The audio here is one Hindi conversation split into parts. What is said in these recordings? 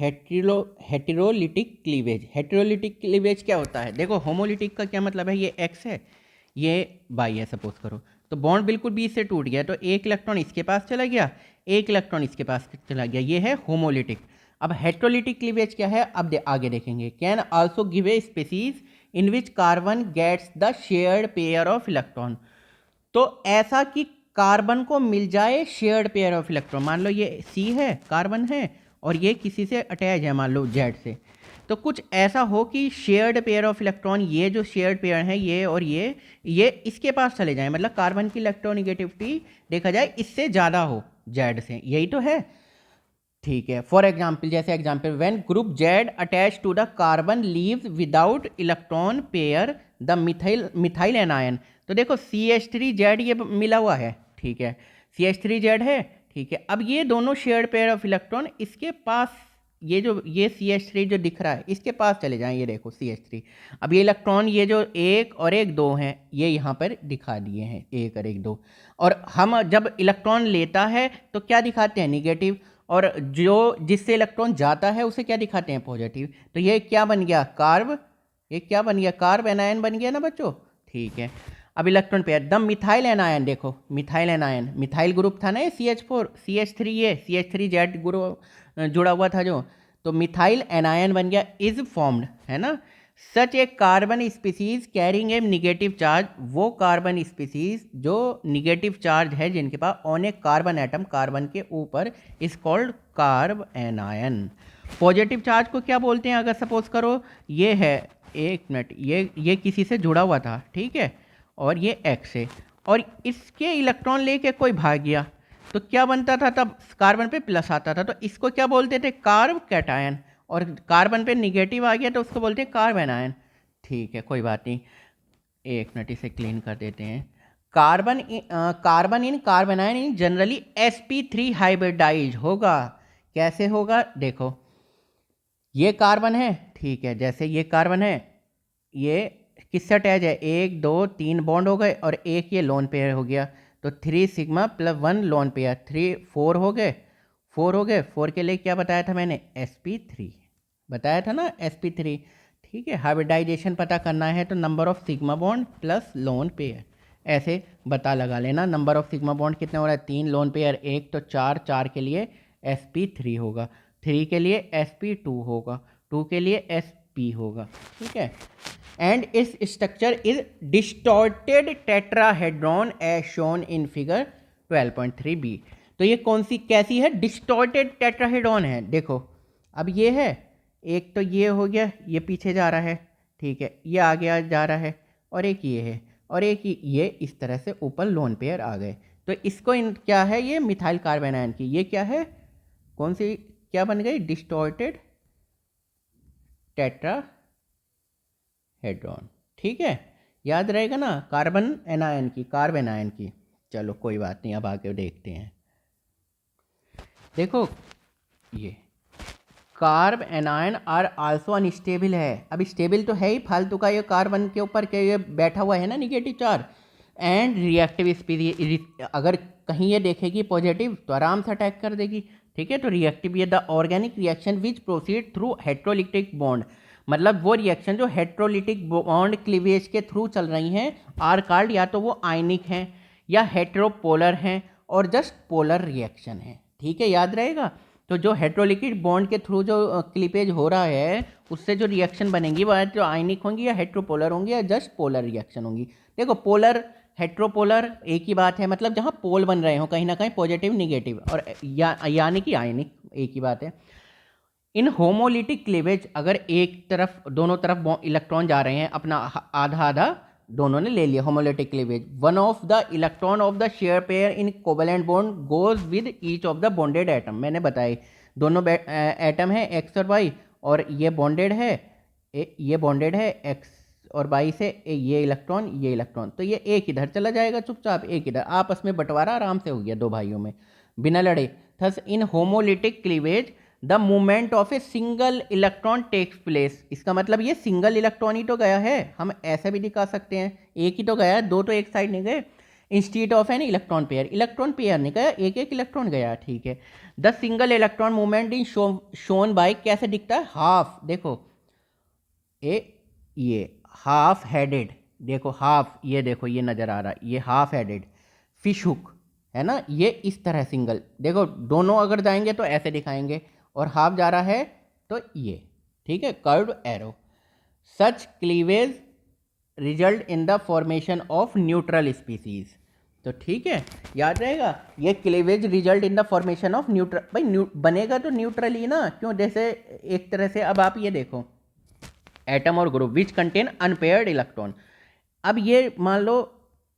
Heterolytic cleavage. हेटेरोलिटिक क्लीवेज क्या होता है? देखो होमोलिटिक का क्या मतलब है, ये एक्स है ये वाई है सपोज करो, तो बॉन्ड बिल्कुल बीच से टूट गया, तो एक इलेक्ट्रॉन इसके पास चला गया, एक इलेक्ट्रॉन इसके पास चला गया, ये है होमोलिटिक। अब हेटेरोलिटिक क्लीवेज क्या है, अब आगे देखेंगे। Can also give a species in which carbon gets the shared pair of electron. तो ऐसा कि कार्बन को मिल जाए शेयर्ड पेयर ऑफ इलेक्ट्रॉन, मान लो ये सी है, कार्बन है, और ये किसी से अटैच है, मान लो जेड से, तो कुछ ऐसा हो कि शेयर्ड पेयर ऑफ इलेक्ट्रॉन, ये जो शेयर्ड पेयर है ये और ये इसके पास चले जाएं, मतलब कार्बन की इलेक्ट्रोनिगेटिविटी देखा जाए इससे ज़्यादा हो जेड से, यही तो है। ठीक है, फॉर एग्जाम्पल, जैसे example, when group Z attach to the carbon leaves without electron pair the methyl anion. तो देखो CH3Z ये मिला हुआ है, ठीक है, CH3Z है, ठीक है। अब ये दोनों शेयर्ड पेयर ऑफ इलेक्ट्रॉन इसके पास, ये CH3 जो दिख रहा है इसके पास चले जाएं, ये देखो CH3। अब ये इलेक्ट्रॉन, ये जो एक और एक दो हैं, ये यहाँ पर दिखा दिए हैं, एक और एक दो, और हम जब इलेक्ट्रॉन लेता है तो क्या दिखाते हैं, निगेटिव, और जो जिससे इलेक्ट्रॉन जाता है उसे क्या दिखाते हैं, पॉजिटिव। तो ये क्या बन गया, कार्ब, ये क्या बन गया, कार्ब एनायन बन गया ना बच्चों, ठीक है। अब electron pair, the methyl anion, देखो मिथाइल एनायन, मिथाइल ग्रुप था ना ये CH4, CH3, ये CH3Z ग्रुप जुड़ा हुआ था जो, तो मिथाइल एनायन बन गया, इज फॉर्म्ड, है ना। सच ए carbon species carrying a negative charge, वो कार्बन स्पीसीज जो निगेटिव चार्ज है जिनके pass on A carbon atom, carbon के ऊपर, is called carb anion. Positive charge को क्या बोलते हैं, अगर सपोज करो ये है, एक मिनट, ये किसी से जुड़ा हुआ था, ठीक है, और ये एक्स है, और इसके इलेक्ट्रॉन लेके कोई भाग गया, तो क्या बनता था, तब कार्बन पे प्लस आता था, तो इसको क्या बोलते थे, कार्ब कैटायन, और कार्बन पे निगेटिव आ गया तो उसको बोलते हैं कार्ब एनायन। ठीक है, कोई बात नहीं, एक मिनट इसे क्लीन कर देते हैं। Carbon in carbanion in generally sp3 hybridise होगा। कैसे होगा, देखो ये कार्बन है, ठीक है, जैसे ये कार्बन है, ये किससे अटैच है, 1 2 3 बॉन्ड हो गए, और एक ये लोन पेयर हो गया, तो 3 सिग्मा प्लस 1 लोन पेयर, 3 4 हो गए, 4 हो गए, 4 के लिए क्या बताया था मैंने, sp3 बताया था ना, sp3। ठीक है, हाइब्रिडाइजेशन पता करना है तो number of sigma bond plus lone pair, ऐसे बता लगा लेना। नंबर ऑफ सिग्मा बॉन्ड कितने हो रहा है, 3, लोन पेयर 1, तो 4, 4 के लिए sp3 होगा, 3 के लिए sp2 होगा, 2 के लिए sp होगा, ठीक है। एंड इस structure is distorted tetrahedron as shown in figure 12.3b। तो ये कौन सी कैसी है, डिस्टॉर्टेड टेट्राहेड्रॉन है, देखो अब ये है, एक तो ये हो गया, ये पीछे जा रहा है, ठीक है, ये आगे जा रहा है, और एक ये है, और एक ये इस तरह से ऊपर लोन पेयर आ गए, तो इसको क्या है, ये मिथाइल कार्बन आयन की, ये क्या है, कौन सी क्या बन गई, डिस्टॉर्टेड टेट्राहेड्रॉन, ठीक है, याद रहेगा ना, कार्बन एनायन की, कार्बन आयन की। चलो कोई बात नहीं, अब आगे देखते हैं। देखो ये carbanion are also unstable है, अब स्टेबल तो है ही, फालतू का ये कार्बन के ऊपर के ये बैठा हुआ है ना negative charge, and reactive speed, अगर कहीं ये देखेगी पॉजिटिव तो आराम से अटैक कर देगी, ठीक है। तो रिएक्टिव, ये the organic reaction which proceed through heterolytic bond, मतलब वो रिएक्शन जो हेट्रोलिटिक बॉन्ड क्लीवेज के थ्रू चल रही हैं, आर कार्ड या तो वो आयनिक हैं या हेट्रोपोलर हैं, और जस्ट पोलर रिएक्शन है, ठीक है, याद रहेगा। तो जो हेट्रोलिटिक बॉन्ड के थ्रू जो क्लिपेज हो रहा है उससे जो रिएक्शन बनेंगी वह जो आयनिक होंगी या हेट्रोपोलर होंगी या जस्ट पोलर रिएक्शन होंगी। देखो पोलर हेट्रोपोलर एक ही बात है, मतलब जहाँ पोल बन रहे हो कहीं ना कहीं पॉजिटिव निगेटिव, और यानी कि आयनिक एक ही बात है। इन होमोलिटिक क्लीवेज अगर एक तरफ, दोनों तरफ इलेक्ट्रॉन जा रहे हैं, अपना आधा आधा दोनों ने ले लिया, homolytic cleavage, one of the electron of the share pair in covalent bond goes with each of the bonded atom, मैंने बताया दोनों एटम है एक्स और वाई, और ये बॉन्डेड है, ये बॉन्डेड है एक्स और वाई से, ये इलेक्ट्रॉन, तो ये एक इधर चला जाएगा चुपचाप, एक इधर, आपस में बंटवारा आराम से हो गया दो भाइयों में बिना लड़े। Thus in homolytic cleavage the movement of a single electron takes place, इसका मतलब ये सिंगल इलेक्ट्रॉन ही तो गया है, हम ऐसा भी दिखा सकते हैं, एक ही तो गया है, दो तो एक साइड नहीं गए। Instead of an electron pair नहीं गया, एक एक इलेक्ट्रॉन गया, ठीक है। The single electron movement in shown by कैसे दिखता है, हाफ, देखो ये हाफ हेडेड, देखो हाफ, ये देखो ये नज़र आ रहा है, ये हाफ हेडेड फिश हुक है ना, ये इस तरह सिंगल, देखो दोनों अगर जाएंगे तो ऐसे दिखाएंगे, और हाफ जा रहा है तो ये, ठीक है, curved arrow. Such cleavage result in the formation of neutral species, तो ठीक है, याद रहेगा, ये cleavage result in the formation of neutral, भाई बनेगा तो न्यूट्रल ही ना, क्यों, जैसे एक तरह से अब आप ये देखो एटम और group which contain unpaired electron, अब ये मान लो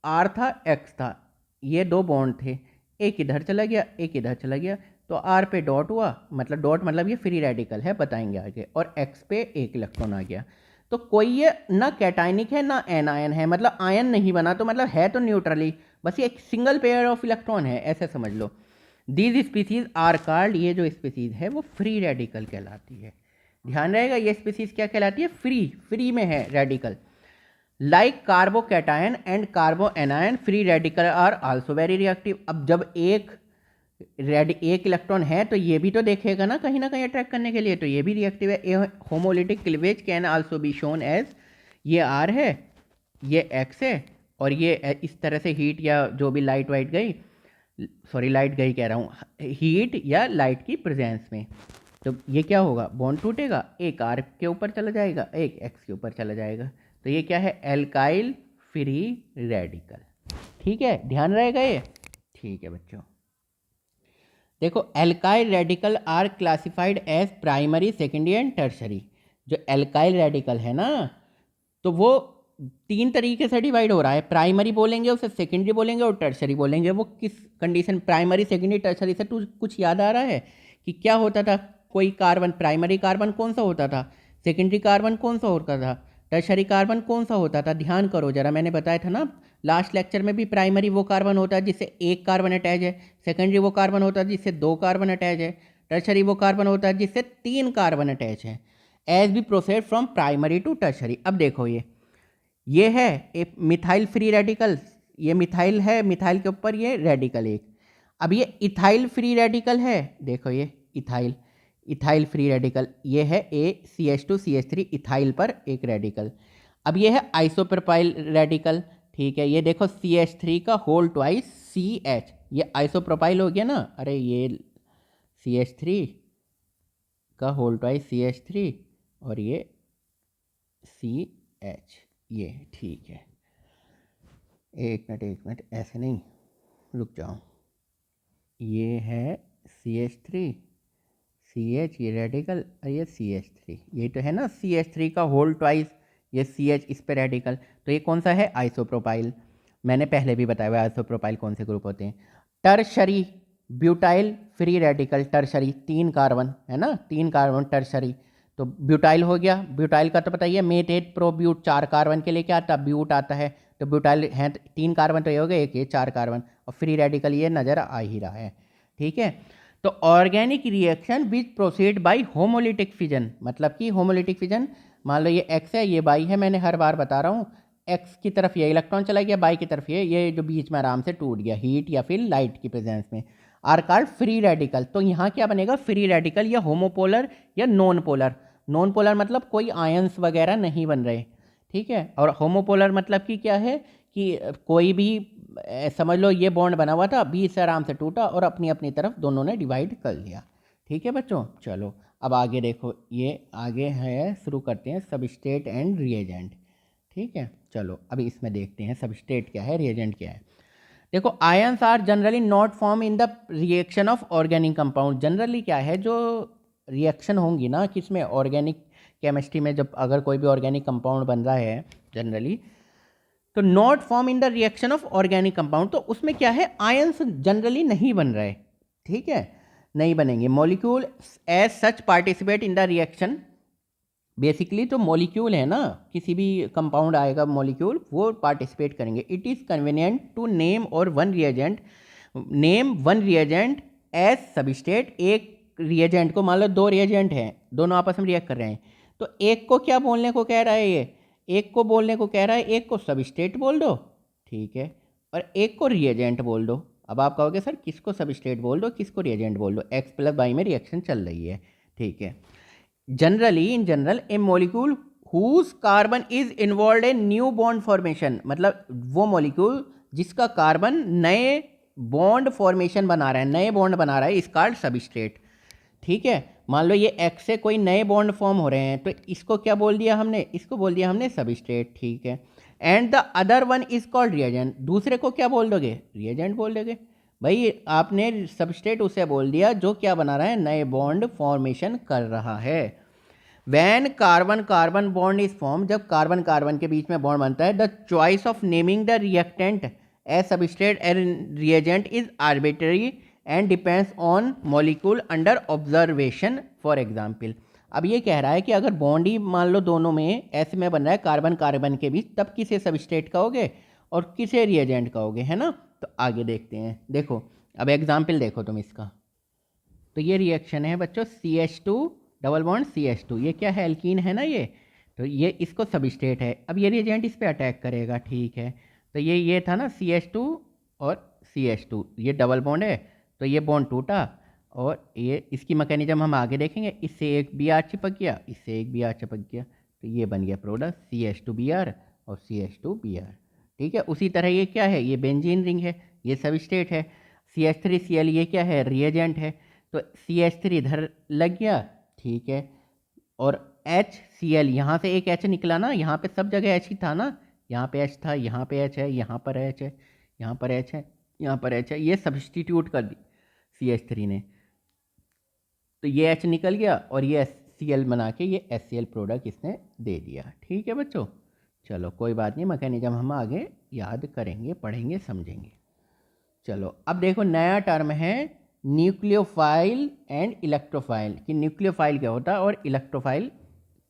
आर था, एक्स था, ये दो बॉन्ड थे, एक इधर चला गया एक इधर चला गया, तो आर पे डॉट हुआ, मतलब डॉट मतलब ये फ्री रेडिकल है, बताएंगे आगे, और एक्स पे एक इलेक्ट्रॉन आ गया, तो कोई ये ना कैटाइनिक है ना एनायन है, मतलब आयन नहीं बना, तो मतलब है तो न्यूट्रली, बस ये एक सिंगल पेयर ऑफ इलेक्ट्रॉन है, ऐसे समझ लो। दीज स्पीसीज आर कॉल्ड, ये जो स्पीसीज है वो फ्री रेडिकल कहलाती है, ध्यान रहेगा, ये स्पीसीज क्या कहलाती है, फ्री में है radical. Like carbocation and carbanion free radical are also very reactive, अब जब एक इलेक्ट्रॉन है तो ये भी तो देखेगा ना कहीं अट्रैक्ट करने के लिए, तो ये भी रिएक्टिव है। Homolytic cleavage can also be shown as, ये आर है ये एक्स है, और ये इस तरह से हीट या जो भी लाइट गई कह रहा हूँ, हीट या लाइट की प्रेजेंस में, तो ये क्या होगा, बॉन्ड टूटेगा, एक आर के ऊपर चला जाएगा एक एक्स के ऊपर चला जाएगा, तो ये क्या है, एल्काइल फ्री रेडिकल, ठीक है, ध्यान रहेगा ये, ठीक है बच्चों। देखो alkyl radical are classified as primary secondary and tertiary, जो एल्काइल रेडिकल है ना, तो वो तीन तरीके से डिवाइड हो रहा है, प्राइमरी बोलेंगे उसे, सेकेंडरी बोलेंगे और टर्शरी बोलेंगे। वो किस कंडीशन, प्राइमरी सेकेंडरी टर्शरी से तू कुछ याद आ रहा है कि क्या होता था, कोई कार्बन, प्राइमरी कार्बन कौन सा होता था, सेकेंडरी कार्बन कौन सा होता था, टर्शरी कार्बन कौन सा होता था, ध्यान करो जरा, मैंने बताया था ना लास्ट लेक्चर में भी, प्राइमरी वो कार्बन होता है जिससे एक कार्बन अटैच है, सेकेंडरी वो कार्बन होता है जिससे दो कार्बन अटैच है, टर्शरी वो कार्बन होता है जिससे तीन कार्बन अटैच है। As we proceed from primary to tertiary. अब देखो ये है एक मिथाइल फ्री रेडिकल, ये मिथाइल है, मिथाइल के ऊपर ये रेडिकल एक, अब ये इथाइल फ्री रेडिकल है, देखो ये इथाइल फ्री रेडिकल, ये है ACH2CH3 इथाइल पर एक रेडिकल। अब ये है आइसोप्रोपाइल रेडिकल, ठीक है, ये देखो CH3 का होल ट्वाइस CH, ये आइसोप्रोपाइल हो गया ना, अरे ये CH3 का होल ट्वाइस CH3 और ये CH, ये ठीक है, एक मिनट ऐसे नहीं, रुक जाओ, ये है CH3 CH, ये रेडिकल और ये CH3, ये तो है ना CH3 का होल ट्वाइस, ये CH इस पे रेडिकल, तो ये कौन सा है, आइसोप्रोपाइल, मैंने पहले भी बताया हुआ आइसोप्रोपाइल कौन से ग्रुप होते हैं। Tertiary butyl free radical, tertiary तीन कार्बन है ना, तीन कार्बन टर्शरी, तो ब्यूटाइल हो गया, ब्यूटाइल का तो बताइए मेटेट प्रोब्यूट, चार कार्बन के लिए क्या आता है, ब्यूट आता है, तो ब्यूटाइल है तीन कार्बन, तो ये हो गया एक, ये चार कार्बन, और फ्री रेडिकल ये नज़र आ ही रहा है, ठीक है। तो organic reaction which proceed bye homolytic fission, मतलब कि होमोलिटिक फिजन, मान लो ये एक्स है ये बाई है, मैंने हर बार बता रहा हूँ, एक्स की तरफ ये इलेक्ट्रॉन चला गया, बाई की तरफ ये जो बीच में आराम से टूट गया हीट या फिर लाइट की प्रेजेंस में, आर कॉल्ड फ्री रेडिकल। तो यहाँ क्या बनेगा, फ्री रेडिकल या होमोपोलर या नॉन पोलर, नॉन पोलर मतलब कोई आयंस वगैरह नहीं बन रहे, ठीक है, और होमोपोलर मतलब कि क्या है कि कोई भी समझ लो ये बॉन्ड बना हुआ था, बीच से आराम से टूटा और अपनी अपनी तरफ दोनों ने डिवाइड कर लिया, ठीक है बच्चों। चलो अब आगे देखो, ये आगे है, शुरू करते हैं सबस्ट्रेट एंड रिएजेंट, ठीक है, चलो अभी इसमें देखते हैं सबस्ट्रेट क्या है, रिएजेंट क्या है। देखो ions are generally not form in the reaction of organic compound, generally क्या है, जो रिएक्शन होंगी ना किसमें, ऑर्गेनिक केमिस्ट्री में, जब अगर कोई भी ऑर्गेनिक कंपाउंड बन रहा है जनरली, तो not form in the reaction of organic compound, तो उसमें क्या है, आयंस जनरली नहीं बन रहे, ठीक है, नहीं बनेंगे। Molecule as such participate in the reaction, basically तो मॉलिक्यूल है ना, किसी भी कंपाउंड आएगा मॉलिक्यूल वो पार्टिसिपेट करेंगे। It is convenient to name और one reagent, name one reagent as substrate, एक रिएजेंट को मान लो दो रिएजेंट हैं, दोनों आपस में रिएक्ट कर रहे हैं, तो एक को क्या बोलने को कह रहा है, ये एक को बोलने को कह रहा है, एक को सबस्ट्रेट बोल दो, ठीक है, और एक को रिएजेंट बोल दो। अब आप कहोगे सर किसको सबस्ट्रेट बोल दो, किसको रिएजेंट बोल दो, X प्लस वाई में रिएक्शन चल रही है, ठीक है। Generally in general a molecule whose carbon is involve in new bond formation, मतलब वो मॉलिक्यूल जिसका कार्बन नए बॉन्ड फॉर्मेशन बना रहा है, नए बॉन्ड बना रहा है, इस कॉल्ड सबस्ट्रेट, ठीक है। मान लो ये X से कोई नए बॉन्ड फॉर्म हो रहे हैं, तो इसको क्या बोल दिया हमने, इसको बोल दिया हमने सबस्ट्रेट, ठीक है। And the other one is called reagent, दूसरे को क्या बोल दोगे, रिएजेंट बोल दोगे। भाई आपने सबस्ट्रेट उसे बोल दिया जो क्या बना रहा है, नए बॉन्ड फॉर्मेशन कर रहा है। When carbon carbon bond is form, जब कार्बन कार्बन के बीच में बॉन्ड बनता है, the choice of naming the reactant as substrate and reagent is arbitrary and depends on molecule under observation. For example, अब ये कह रहा है कि अगर बॉन्ड ही मान लो दोनों में ऐसे में बन रहा है कार्बन कार्बन के बीच, तब किसे सबस्ट्रेट कहोगे और किसे रिएजेंट कहोगे, है ना। तो आगे देखते हैं, देखो अब एग्जाम्पल देखो तुम इसका। तो ये रिएक्शन है बच्चों CH2 डबल बॉन्ड CH2, ये क्या है, एल्कीन है ना ये, तो ये इसको सबस्ट्रेट है। अब ये रिएजेंट इस पे अटैक करेगा, ठीक है। तो ये था ना CH2 और CH2, ये डबल बॉन्ड है, तो ये बॉन्ड टूटा और ये इसकी मैकेनिज्म हम आगे देखेंगे। इससे एक Br चिपक गया, इससे एक Br चिपक गया, तो ये बन गया प्रोडक्ट CH2Br और CH2Br, ठीक है। उसी तरह ये क्या है, ये बेंजीन रिंग है, ये सबस्ट्रेट है। CH3Cl ये क्या है, रिएजेंट है, तो CH3 इधर लग गया, ठीक है। और HCl यहाँ से एक H निकला ना, यहाँ पे सब जगह H ही था ना, यहाँ पे H था, यहाँ पे H है, यहाँ पर H है, यहाँ पर H है, यहाँ पर H है, ये सब्स्टिट्यूट कर दी CH3 ने, तो ये H निकल गया और ये Cl बना के ये HCl प्रोडक्ट इसने दे दिया, ठीक है बच्चों। चलो कोई बात नहीं, मैकेनिज्म हम आगे याद करेंगे, पढ़ेंगे, समझेंगे। चलो अब देखो नया टर्म है न्यूक्लियोफाइल एंड इलेक्ट्रोफाइल, कि न्यूक्लियोफाइल क्या होता है और इलेक्ट्रोफाइल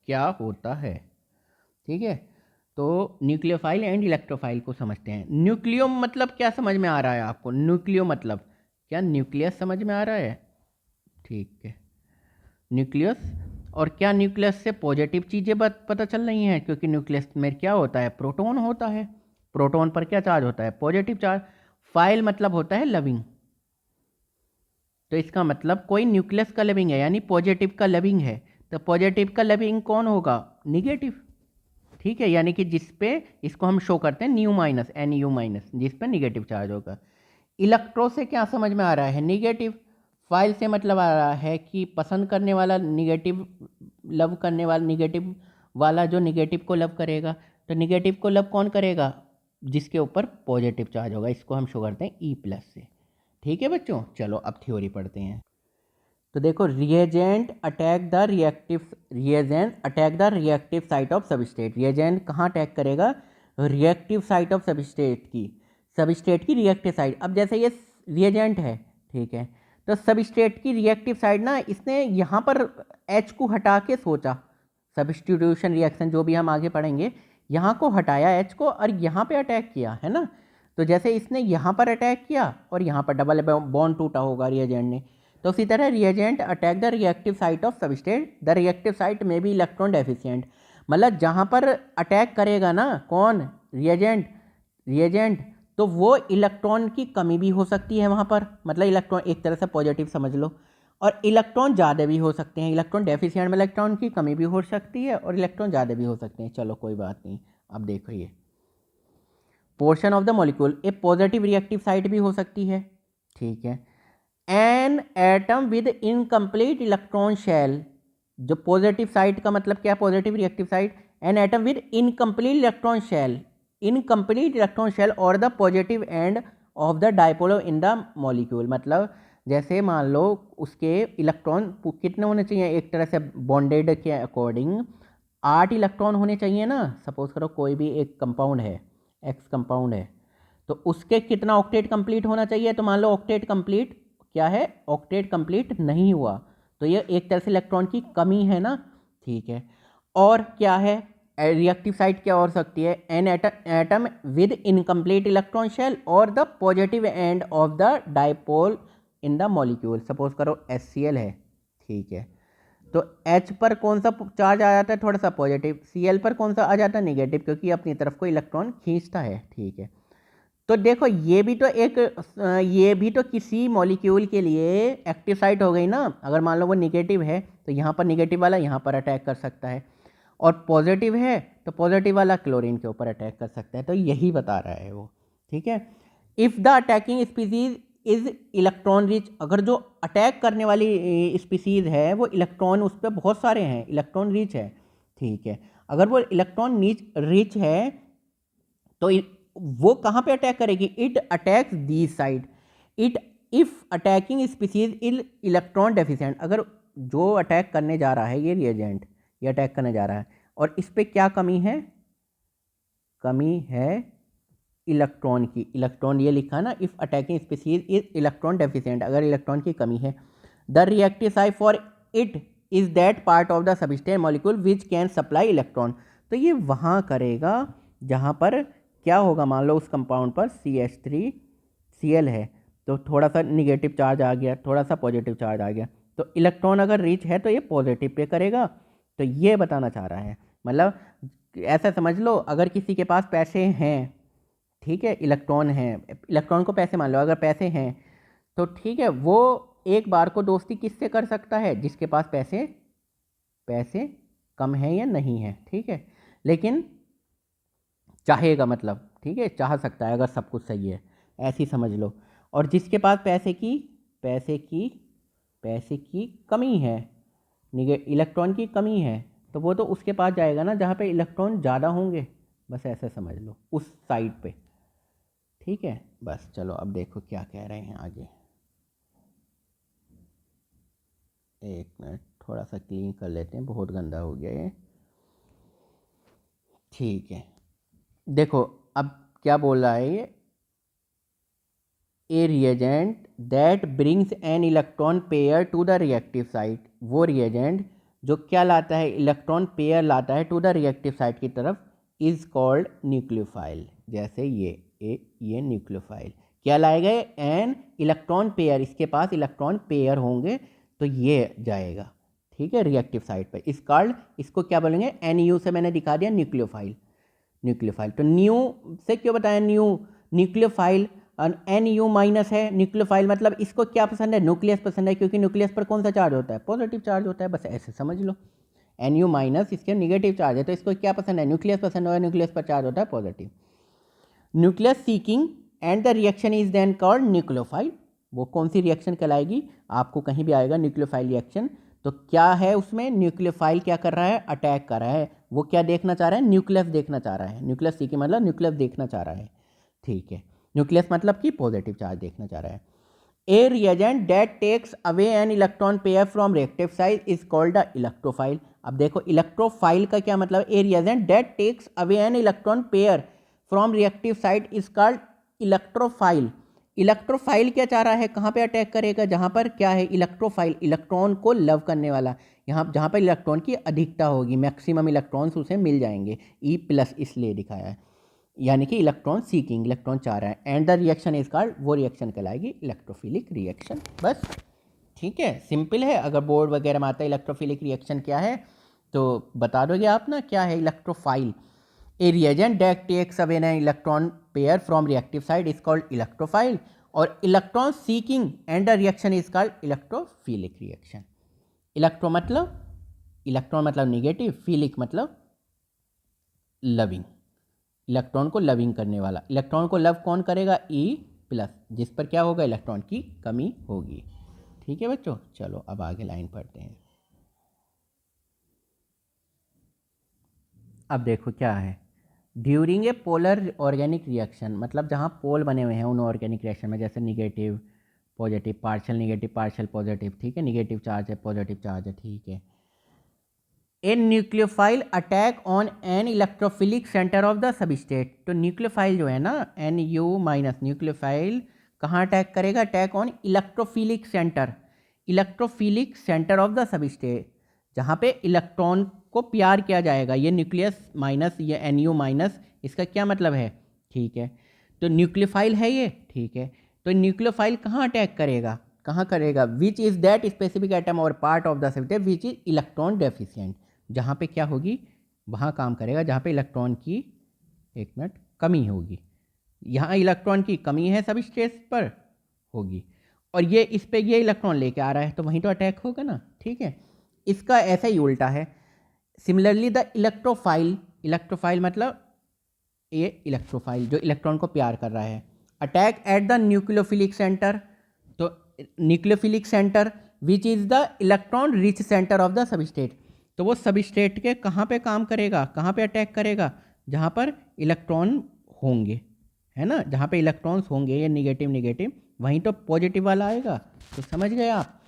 क्या होता है, ठीक है। तो न्यूक्लियोफाइल एंड इलेक्ट्रोफाइल को समझते हैं। न्यूक्लियो मतलब क्या समझ में आ रहा है आपको, न्यूक्लियो मतलब क्या, न्यूक्लियस समझ में आ रहा है, ठीक है, न्यूक्लियस। और क्या न्यूक्लियस से पॉजिटिव चीज़ें पता चल रही हैं, क्योंकि न्यूक्लियस में क्या होता है, प्रोटॉन होता है, प्रोटॉन पर क्या चार्ज होता है, पॉजिटिव चार्ज। फाइल मतलब होता है लविंग, तो इसका मतलब कोई न्यूक्लियस का लविंग है यानी पॉजिटिव का लविंग है, तो पॉजिटिव का लविंग कौन होगा, निगेटिव, ठीक है। यानी कि जिस पे इसको हम शो करते हैं न्यू माइनस, NU माइनस, जिस पे निगेटिव चार्ज होगा। इलेक्ट्रो से क्या समझ में आ रहा है, निगेटिव। फाइल से मतलब आ रहा है कि पसंद करने वाला निगेटिव, लव करने वाला निगेटिव वाला जो निगेटिव को लव करेगा, तो निगेटिव को लव कौन करेगा, जिसके ऊपर पॉजिटिव चार्ज होगा, इसको हम शो करते हैं E+ से, ठीक है बच्चों। चलो अब थ्योरी पढ़ते हैं। तो देखो reagent attack the reactive site of substrate, reagent कहाँ अटैक करेगा, रिएक्टिव साइट ऑफ सबस्ट्रेट की रिएक्टिव साइड। अब जैसे ये रिएजेंट है, ठीक है, तो सबस्ट्रेट की रिएक्टिव साइड ना, इसने यहाँ पर H को हटा के सोचा, सब्स्टिट्यूशन रिएक्शन जो भी हम आगे पढ़ेंगे, यहाँ को हटाया H को और यहाँ पे अटैक किया, है ना। तो जैसे इसने यहाँ पर अटैक किया और यहाँ पर डबल बॉन्ड टूटा होगा रिएजेंट ने, तो उसी तरह reagent attack the reactive site of substrate, the reactive site में भी इलेक्ट्रॉन डेफिशिएंट, मतलब जहाँ पर अटैक करेगा ना कौन, रिएजेंट, तो वो इलेक्ट्रॉन की कमी भी हो सकती है वहाँ पर, मतलब इलेक्ट्रॉन एक तरह से पॉजिटिव समझ लो, और इलेक्ट्रॉन ज़्यादा भी हो सकते हैं, इलेक्ट्रॉन डेफिशिएंट में इलेक्ट्रॉन की कमी भी हो सकती है और इलेक्ट्रॉन ज़्यादा भी हो सकते हैं। चलो कोई बात नहीं, अब देखो ये portion of the molecule, a positive reactive site भी हो सकती है, ठीक है। An atom with incomplete electron shell, जो पॉजिटिव साइट का मतलब क्या, positive reactive site, an atom with incomplete electron shell और the positive end of the dipole in the molecule, मतलब जैसे मान लो उसके इलेक्ट्रॉन कितने होने चाहिए, एक तरह से बॉन्डेड के अकॉर्डिंग 8 इलेक्ट्रॉन होने चाहिए ना। सपोज करो कोई भी एक कंपाउंड है, X कंपाउंड है, तो उसके कितना ऑक्टेट कंप्लीट होना चाहिए, तो मान लो ऑक्टेट कंप्लीट क्या है, ऑक्टेट कंप्लीट नहीं हुआ, तो ये एक तरह से इलेक्ट्रॉन की कमी है ना, ठीक है। और क्या है रिएक्टिव साइट, क्या हो सकती है, an atom with incomplete electron shell और the positive end of the dipole in the molecule. Suppose करो HCl है, ठीक है, तो H पर कौन सा चार्ज आ जाता है, थोड़ा सा पॉजिटिव, Cl पर कौन सा आ जाता है, निगेटिव, क्योंकि अपनी तरफ को इलेक्ट्रॉन खींचता है, ठीक है। तो देखो ये भी तो किसी मॉलिक्यूल के लिए एक्टिव साइट हो गई ना। अगर मान लो वो निगेटिव है तो यहाँ पर निगेटिव वाला यहाँ पर अटैक कर सकता है, और पॉजिटिव है तो पॉजिटिव वाला क्लोरीन के ऊपर अटैक कर सकता है। तो यही बता रहा है वो, ठीक है। If the attacking species is electron rich, अगर जो अटैक करने वाली स्पीसीज है वो इलेक्ट्रॉन उस पर बहुत सारे हैं, इलेक्ट्रॉन रिच है, ठीक है। अगर वो इलेक्ट्रॉन रिच है तो वो कहाँ पे अटैक करेगी? It attacks the side. It if attacking species is electron deficient, अगर जो अटैक करने जा रहा है ये रिएजेंट, ये अटैक करने जा रहा है और इस पे क्या कमी है? कमी है इलेक्ट्रॉन की। इलेक्ट्रॉन ये लिखा ना, if attacking species is electron deficient, अगर इलेक्ट्रॉन की कमी है। The reactive site for it is that part of the substance molecule which can supply electron. तो ये वहाँ करेगा जहाँ पर क्या होगा, मान लो उस कंपाउंड पर CH3Cl है तो थोड़ा सा निगेटिव चार्ज आ गया, थोड़ा सा पॉजिटिव चार्ज आ गया, तो इलेक्ट्रॉन अगर रिच है तो ये पॉजिटिव पे करेगा। तो ये बताना चाह रहा है, मतलब ऐसा समझ लो, अगर किसी के पास पैसे हैं, ठीक है, इलेक्ट्रॉन है, इलेक्ट्रॉन को पैसे मान लो, अगर पैसे हैं तो ठीक है, वो एक बार को दोस्ती किससे कर सकता है? जिसके पास पैसे कम है या नहीं है, ठीक है। लेकिन चाहेगा, मतलब ठीक है, चाह सकता है अगर सब कुछ सही है, ऐसी समझ लो। और जिसके पास पैसे की कमी है, इलेक्ट्रॉन की कमी है, तो वो तो उसके पास जाएगा ना जहाँ पे इलेक्ट्रॉन ज़्यादा होंगे, बस ऐसे समझ लो, उस साइड पे, ठीक है। बस चलो अब देखो क्या कह रहे हैं आगे। एक मिनट, थोड़ा सा क्लीन कर लेते हैं, बहुत गंदा हो गया ये, ठीक है। देखो अब क्या बोल रहा है ये, a reagent that brings an electron pair to the reactive site, वो रिएजेंट जो क्या लाता है? इलेक्ट्रॉन पेयर लाता है टू द रिएक्टिव साइट की तरफ, इज कॉल्ड न्यूक्लियोफाइल। जैसे ये न्यूक्लियोफाइल क्या लाएगा? एन इलेक्ट्रॉन पेयर, इसके पास इलेक्ट्रॉन पेयर होंगे तो ये जाएगा, ठीक है, रिएक्टिव साइट पर। इस कॉल्ड, इसको क्या बोलेंगे? NU से मैंने दिखा दिया न्यूक्लियोफाइल। तो न्यू से क्यों बताया? न्यूक्लियोफाइल, NU माइनस है, न्यूक्लियोफाइल मतलब इसको क्या पसंद है? न्यूक्लियस पसंद है, क्योंकि न्यूक्लियस पर कौन सा चार्ज होता है? पॉजिटिव चार्ज होता है, बस ऐसे समझ लो। NU माइनस इसके नेगेटिव चार्ज है, तो इसको क्या पसंद है? न्यूक्लियस पसंद होगा, न्यूक्लियस पर चार्ज होता है positive. Nucleus seeking and the reaction is then called nucleophile. वो कौन सी रिएक्शन कहलाएगी? आपको कहीं भी आएगा न्यूक्लियोफाइल रिएक्शन, तो क्या है उसमें? न्यूक्लियोफाइल क्या कर रहा है? अटैक कर रहा है। वो क्या देखना चाह रहा है? न्यूक्लियस देखना चाह रहा है। न्यूक्लियस सीकिंग मतलब न्यूक्लियस देखना चाह रहा है, ठीक है। न्यूक्लियस मतलब कि पॉजिटिव चार्ज देखना चाह रहा है। A reagent that takes away an electron pair from reactive site is called the electrophile. अब देखो इलेक्ट्रोफाइल का क्या मतलब? A reagent that takes away an electron pair from reactive site is called electrophile. Electrophile क्या चाह रहा है? कहाँ पे अटैक करेगा? जहाँ पर क्या है? इलेक्ट्रोफाइल, इलेक्ट्रॉन को लव करने वाला, यहाँ जहाँ पर इलेक्ट्रॉन की अधिकता होगी, मैक्सिमम इलेक्ट्रॉन्स उसे मिल जाएंगे, E+ इसलिए दिखाया है, यानी कि इलेक्ट्रॉन सीकिंग, इलेक्ट्रॉन चाह रहा है। And the reaction is called, वो रिएक्शन कहलाएगी इलेक्ट्रोफिलिक रिएक्शन। बस ठीक है, सिंपल है। अगर बोर्ड वगैरह में आता है इलेक्ट्रोफिलिक रिएक्शन क्या है तो बता दोगे आप ना, क्या है electrophile. A reagent that takes away an electron pair from reactive side is called electrophile, और electron seeking and the reaction is called electrophilic reaction. Electron मतलब निगेटिव, फिलिक मतलब लविंग, इलेक्ट्रॉन को लविंग करने वाला। इलेक्ट्रॉन को लव कौन करेगा? E+, जिस पर क्या होगा? इलेक्ट्रॉन की कमी होगी, ठीक है बच्चों। चलो अब आगे लाइन पढ़ते हैं। अब देखो क्या है, during a polar organic reaction, मतलब जहाँ पोल बने हुए हैं उन ऑर्गेनिक रिएक्शन में, जैसे negative positive, partial negative partial positive, ठीक है, निगेटिव चार्ज है पॉजिटिव चार्ज है, ठीक है। A nucleophile attack on an electrophilic centre of the substrate. तो न्यूक्लियोफाइल जो है ना, NU- न्यूक्लियोफाइल कहाँ अटैक करेगा? Attack on electrophilic centre of the substrate, जहाँ पे इलेक्ट्रॉन को प्यार किया जाएगा। ये न्यूक्लियस माइनस, ये NU-, इसका क्या मतलब है? ठीक है, तो न्यूक्लियोफाइल है ये, ठीक है। तो न्यूक्लियोफाइल कहाँ अटैक करेगा? कहाँ करेगा? Which is that specific atom और part of the substrate which is electron deficient, जहाँ पे क्या होगी वहाँ काम करेगा, जहाँ पे इलेक्ट्रॉन की, एक मिनट, कमी होगी, यहाँ इलेक्ट्रॉन की कमी है सबस्ट्रेट पर होगी, और ये इस पे ये इलेक्ट्रॉन लेके आ रहा है तो वहीं तो अटैक होगा ना, ठीक है। इसका ऐसा ही उल्टा है। सिमिलरली द इलेक्ट्रोफाइल, इलेक्ट्रोफाइल मतलब ये इलेक्ट्रोफाइल जो इलेक्ट्रॉन को प्यार कर रहा है, attack at the nucleophilic centre, तो nucleophilic centre which is the electron rich centre of the substrate, तो वो सबस्टेट के कहाँ पे काम करेगा, कहाँ पे अटैक करेगा, जहाँ पर इलेक्ट्रॉन होंगे, है ना, जहाँ पे इलेक्ट्रॉन्स होंगे ये निगेटिव निगेटिव, वहीं तो पॉजिटिव वाला आएगा। तो समझ गए आप।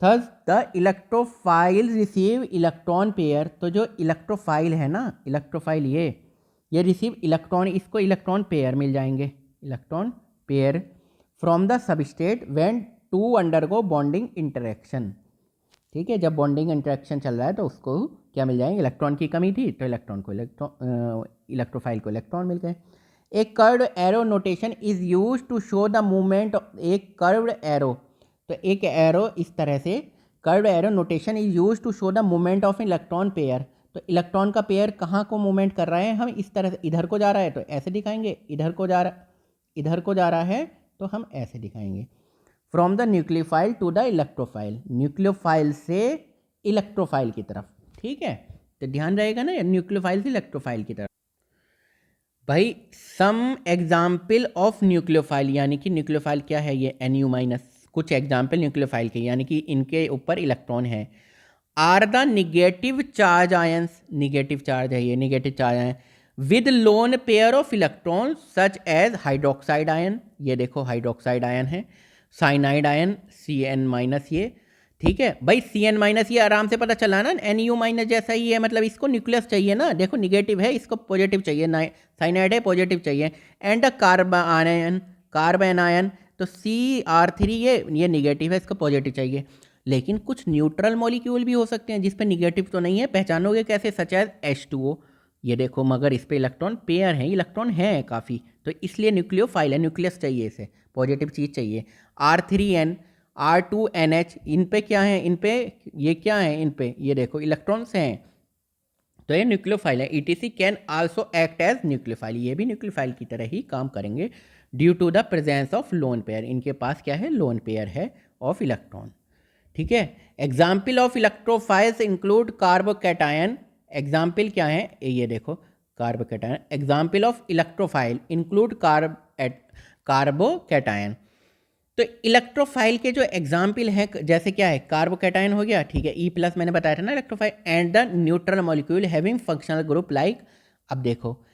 Thus the electrophile receive electron pair, तो जो इलेक्ट्रोफाइल है ना, इलेक्ट्रोफाइल ये रिसीव इलेक्ट्रॉन, इसको इलेक्ट्रॉन पेयर मिल जाएंगे, electron pair from the substrate when two undergo bonding interaction, ठीक है। जब बॉन्डिंग इंटरेक्शन चल रहा है तो उसको क्या मिल जाएंगे, इलेक्ट्रॉन की कमी थी तो इलेक्ट्रॉन को इलेक्ट्रोफाइल को इलेक्ट्रॉन मिल गए। एक curved arrow notation is use to show the movement, एक कर्व्ड एरो, तो एक एरो इस तरह से, curved arrow notation is use to show the movement of electron pair, तो इलेक्ट्रॉन का पेयर कहाँ को मूवमेंट कर रहा है, हम इस तरह से, इधर को जा रहा है तो ऐसे दिखाएंगे, इधर को जा रहा है तो हम ऐसे दिखाएंगे। From the nucleophile to the electrophile, nucleophile से इलेक्ट्रोफाइल की तरफ, ठीक है। तो ध्यान रहेगा ना, न्यूक्लियोफाइल से इलेक्ट्रोफाइल की तरफ। भाई सम एग्जाम्पल ऑफ न्यूक्लियोफाइल, यानी कि न्यूक्लियोफाइल क्या है, ये NU माइनस, कुछ एग्जाम्पल न्यूक्लियोफाइल के, यानी कि इनके ऊपर इलेक्ट्रॉन है। Are the negative charge ions, negative charge है ये, negative charge ion with lone pair of electron such as hydroxide ion, ये देखो हाइड्रोक्साइड आयन है, साइनाइड आयन Cn माइनस ये, ठीक है भाई। Cn माइनस ये आराम से पता चला ना, NU माइनस जैसा ही है, मतलब इसको न्यूक्लियस चाहिए ना, देखो निगेटिव है, इसको पॉजिटिव चाहिए, साइनाइड है पॉजिटिव चाहिए। एंड कार्बन आयन, तो Cr3 ये निगेटिव है, इसको पॉजिटिव चाहिए। लेकिन कुछ न्यूट्रल मॉलिक्यूल भी हो सकते हैं जिस पे निगेटिव तो नहीं है, पहचानोगे कैसे, सच एज H2O, ये देखो, मगर इस पे इलेक्ट्रॉन पेयर है, इलेक्ट्रॉन है काफ़ी, तो इसलिए न्यूक्लियोफाइल है, न्यूक्लियस चाहिए इसे, पॉजिटिव चीज़ चाहिए। R3N, R2NH, इन पे क्या है, इन पे ये क्या है, इन पे ये देखो इलेक्ट्रॉन्स हैं, तो ये न्यूक्लियोफाइल है। ETC can also act as nucleophile, ये भी न्यूक्लियोफाइल की तरह ही काम करेंगे due to the presence of lone pair, इनके पास क्या है, लोन पेयर है ऑफ इलेक्ट्रॉन, ठीक है। Example of electrophiles include carbocation, example क्या है ये देखो, carbocation. Example of electrophile include carbocation, तो इलेक्ट्रोफाइल के जो एग्जाम्पल है, जैसे क्या है, कार्बोकैटायन हो गया, ठीक है, E+ मैंने बताया था ना electrophile, and the neutral molecule having functional group like, अब देखो,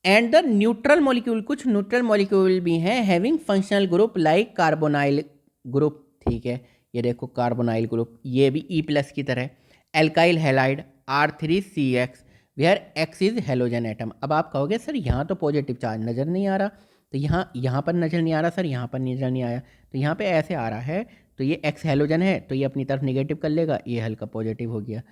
एंड द न्यूट्रल मॉलिक्यूल, कुछ न्यूट्रल मॉलिक्यूल भी हैं having functional group like carbonyl group, ठीक है, ये देखो कार्बोनाइल ग्रुप, ये भी E+ की तरह। Alkyl halide R3CX where X is halogen atom. अब आप कहोगे सर यहाँ तो पॉजिटिव चार्ज नज़र नहीं आ रहा, तो यहाँ पर नज़र नहीं आ रहा सर, यहाँ पर नज़र नहीं आया, तो यहाँ पे ऐसे आ रहा है, तो ये X हेलोजन है, तो ये अपनी तरफ निगेटिव कर लेगा, ये हल्का पॉजिटिव हो गया,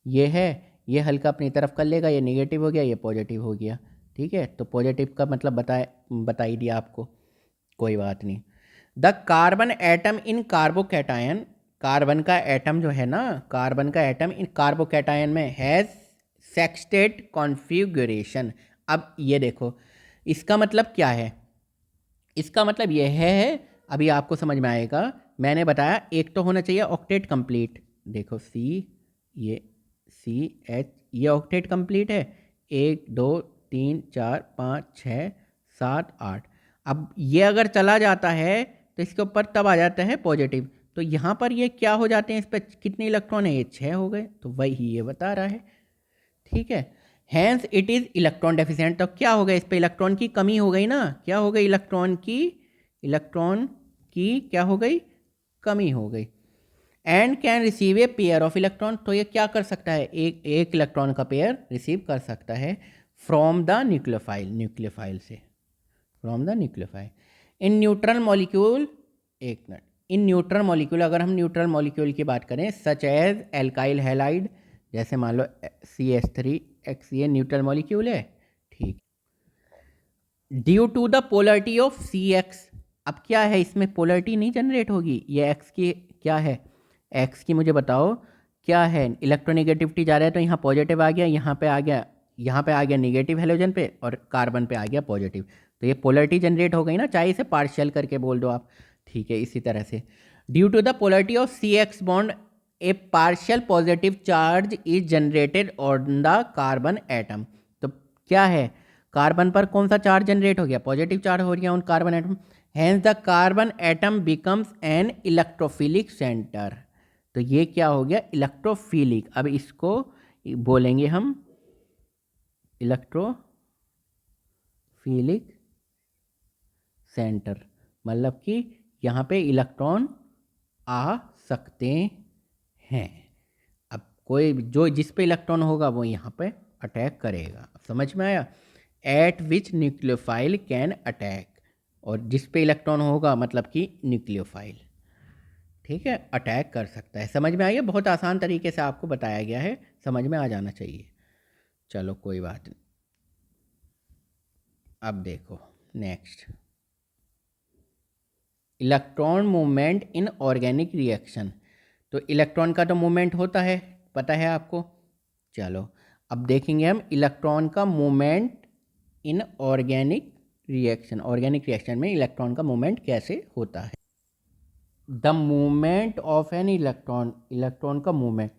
ये है, ये हल्का अपनी तरफ कर लेगा, ये निगेटिव हो गया, ये पॉजिटिव हो गया, ठीक है। तो पॉजिटिव का मतलब बता ही दिया आपको, कोई बात नहीं। The carbon atom in carbocation, carbon का एटम जो है ना, कार्बन का एटम इन कार्बोकैटायन में हैज़ सेक्सटेट कॉन्फ़िगरेशन। अब ये देखो, इसका मतलब क्या है, इसका मतलब ये है, अभी आपको समझ में आएगा। मैंने बताया एक तो होना चाहिए ऑक्टेट कंप्लीट, देखो ये CH, ये ऑक्टेट कंप्लीट है, 1 2 3 4 5 6 7 8। अब ये अगर चला जाता है तो इसके ऊपर तब आ जाता है पॉजिटिव, तो यहाँ पर ये क्या हो जाते हैं, इस पर कितने इलेक्ट्रॉन है, ये 6 हो गए, तो वही ये बता रहा है, ठीक है। Hence it is electron deficient, तो क्या हो गया, इस पर इलेक्ट्रॉन की कमी हो गई ना, क्या हो गई, इलेक्ट्रॉन की क्या हो गई, कमी हो गई। And can receive a pair of electron, तो ये क्या कर सकता है, एक इलेक्ट्रॉन का पेयर रिसीव कर सकता है फ्रॉम द न्यूक्लियोफाइल से, from the nucleophile. In neutral molecule, एक मिनट, इन न्यूट्रल मॉलिक्यूल, अगर हम न्यूट्रल मॉलिक्यूल की बात करें, सच एज एल्काइल हैलाइड, जैसे मान लो CH3X, ये न्यूट्रल मॉलिक्यूल है, ठीक। Due to the polarity of CX, अब क्या है, इसमें पोलरिटी नहीं जनरेट होगी, ये X की क्या है, X की मुझे बताओ क्या है, इलेक्ट्रोनेगेटिविटी जा रहा है, तो यहाँ पॉजिटिव आ गया, यहाँ पे आ गया, यहाँ पे आ गया निगेटिव हेलोजन पे, और कार्बन पे आ गया पॉजिटिव, तो ये पोलरिटी जनरेट हो गई ना, चाहे इसे पार्शियल करके बोल दो आप, ठीक है। इसी तरह से due to the polarity of C X bond a partial positive charge is generated on the carbon atom. तो क्या है, कार्बन पर कौन सा चार्ज जनरेट हो गया, पॉजिटिव चार्ज हो गया on carbon atom, hence the carbon atom becomes an electrophilic centre. तो ये क्या हो गया, इलेक्ट्रोफिलिक। अब इसको बोलेंगे हम इलेक्ट्रोफिलिक सेंटर, मतलब कि यहाँ पे इलेक्ट्रॉन आ सकते हैं। अब कोई जो जिस पे इलेक्ट्रॉन होगा वो यहाँ पे अटैक करेगा, समझ में आया। Eight which nucleophile can attack, और जिस पे इलेक्ट्रॉन होगा मतलब कि न्यूक्लियोफाइल, ठीक है, अटैक कर सकता है। समझ में आइए, बहुत आसान तरीके से आपको बताया गया है, समझ में आ जाना चाहिए। चलो कोई बात नहीं। अब देखो next, electron movement in organic reaction. तो इलेक्ट्रॉन का तो मूवमेंट होता है, पता है आपको। चलो अब देखेंगे हम इलेक्ट्रॉन का movement in organic reaction. Organic reaction में इलेक्ट्रॉन का मूवमेंट कैसे होता है। The movement of an electron, electron का movement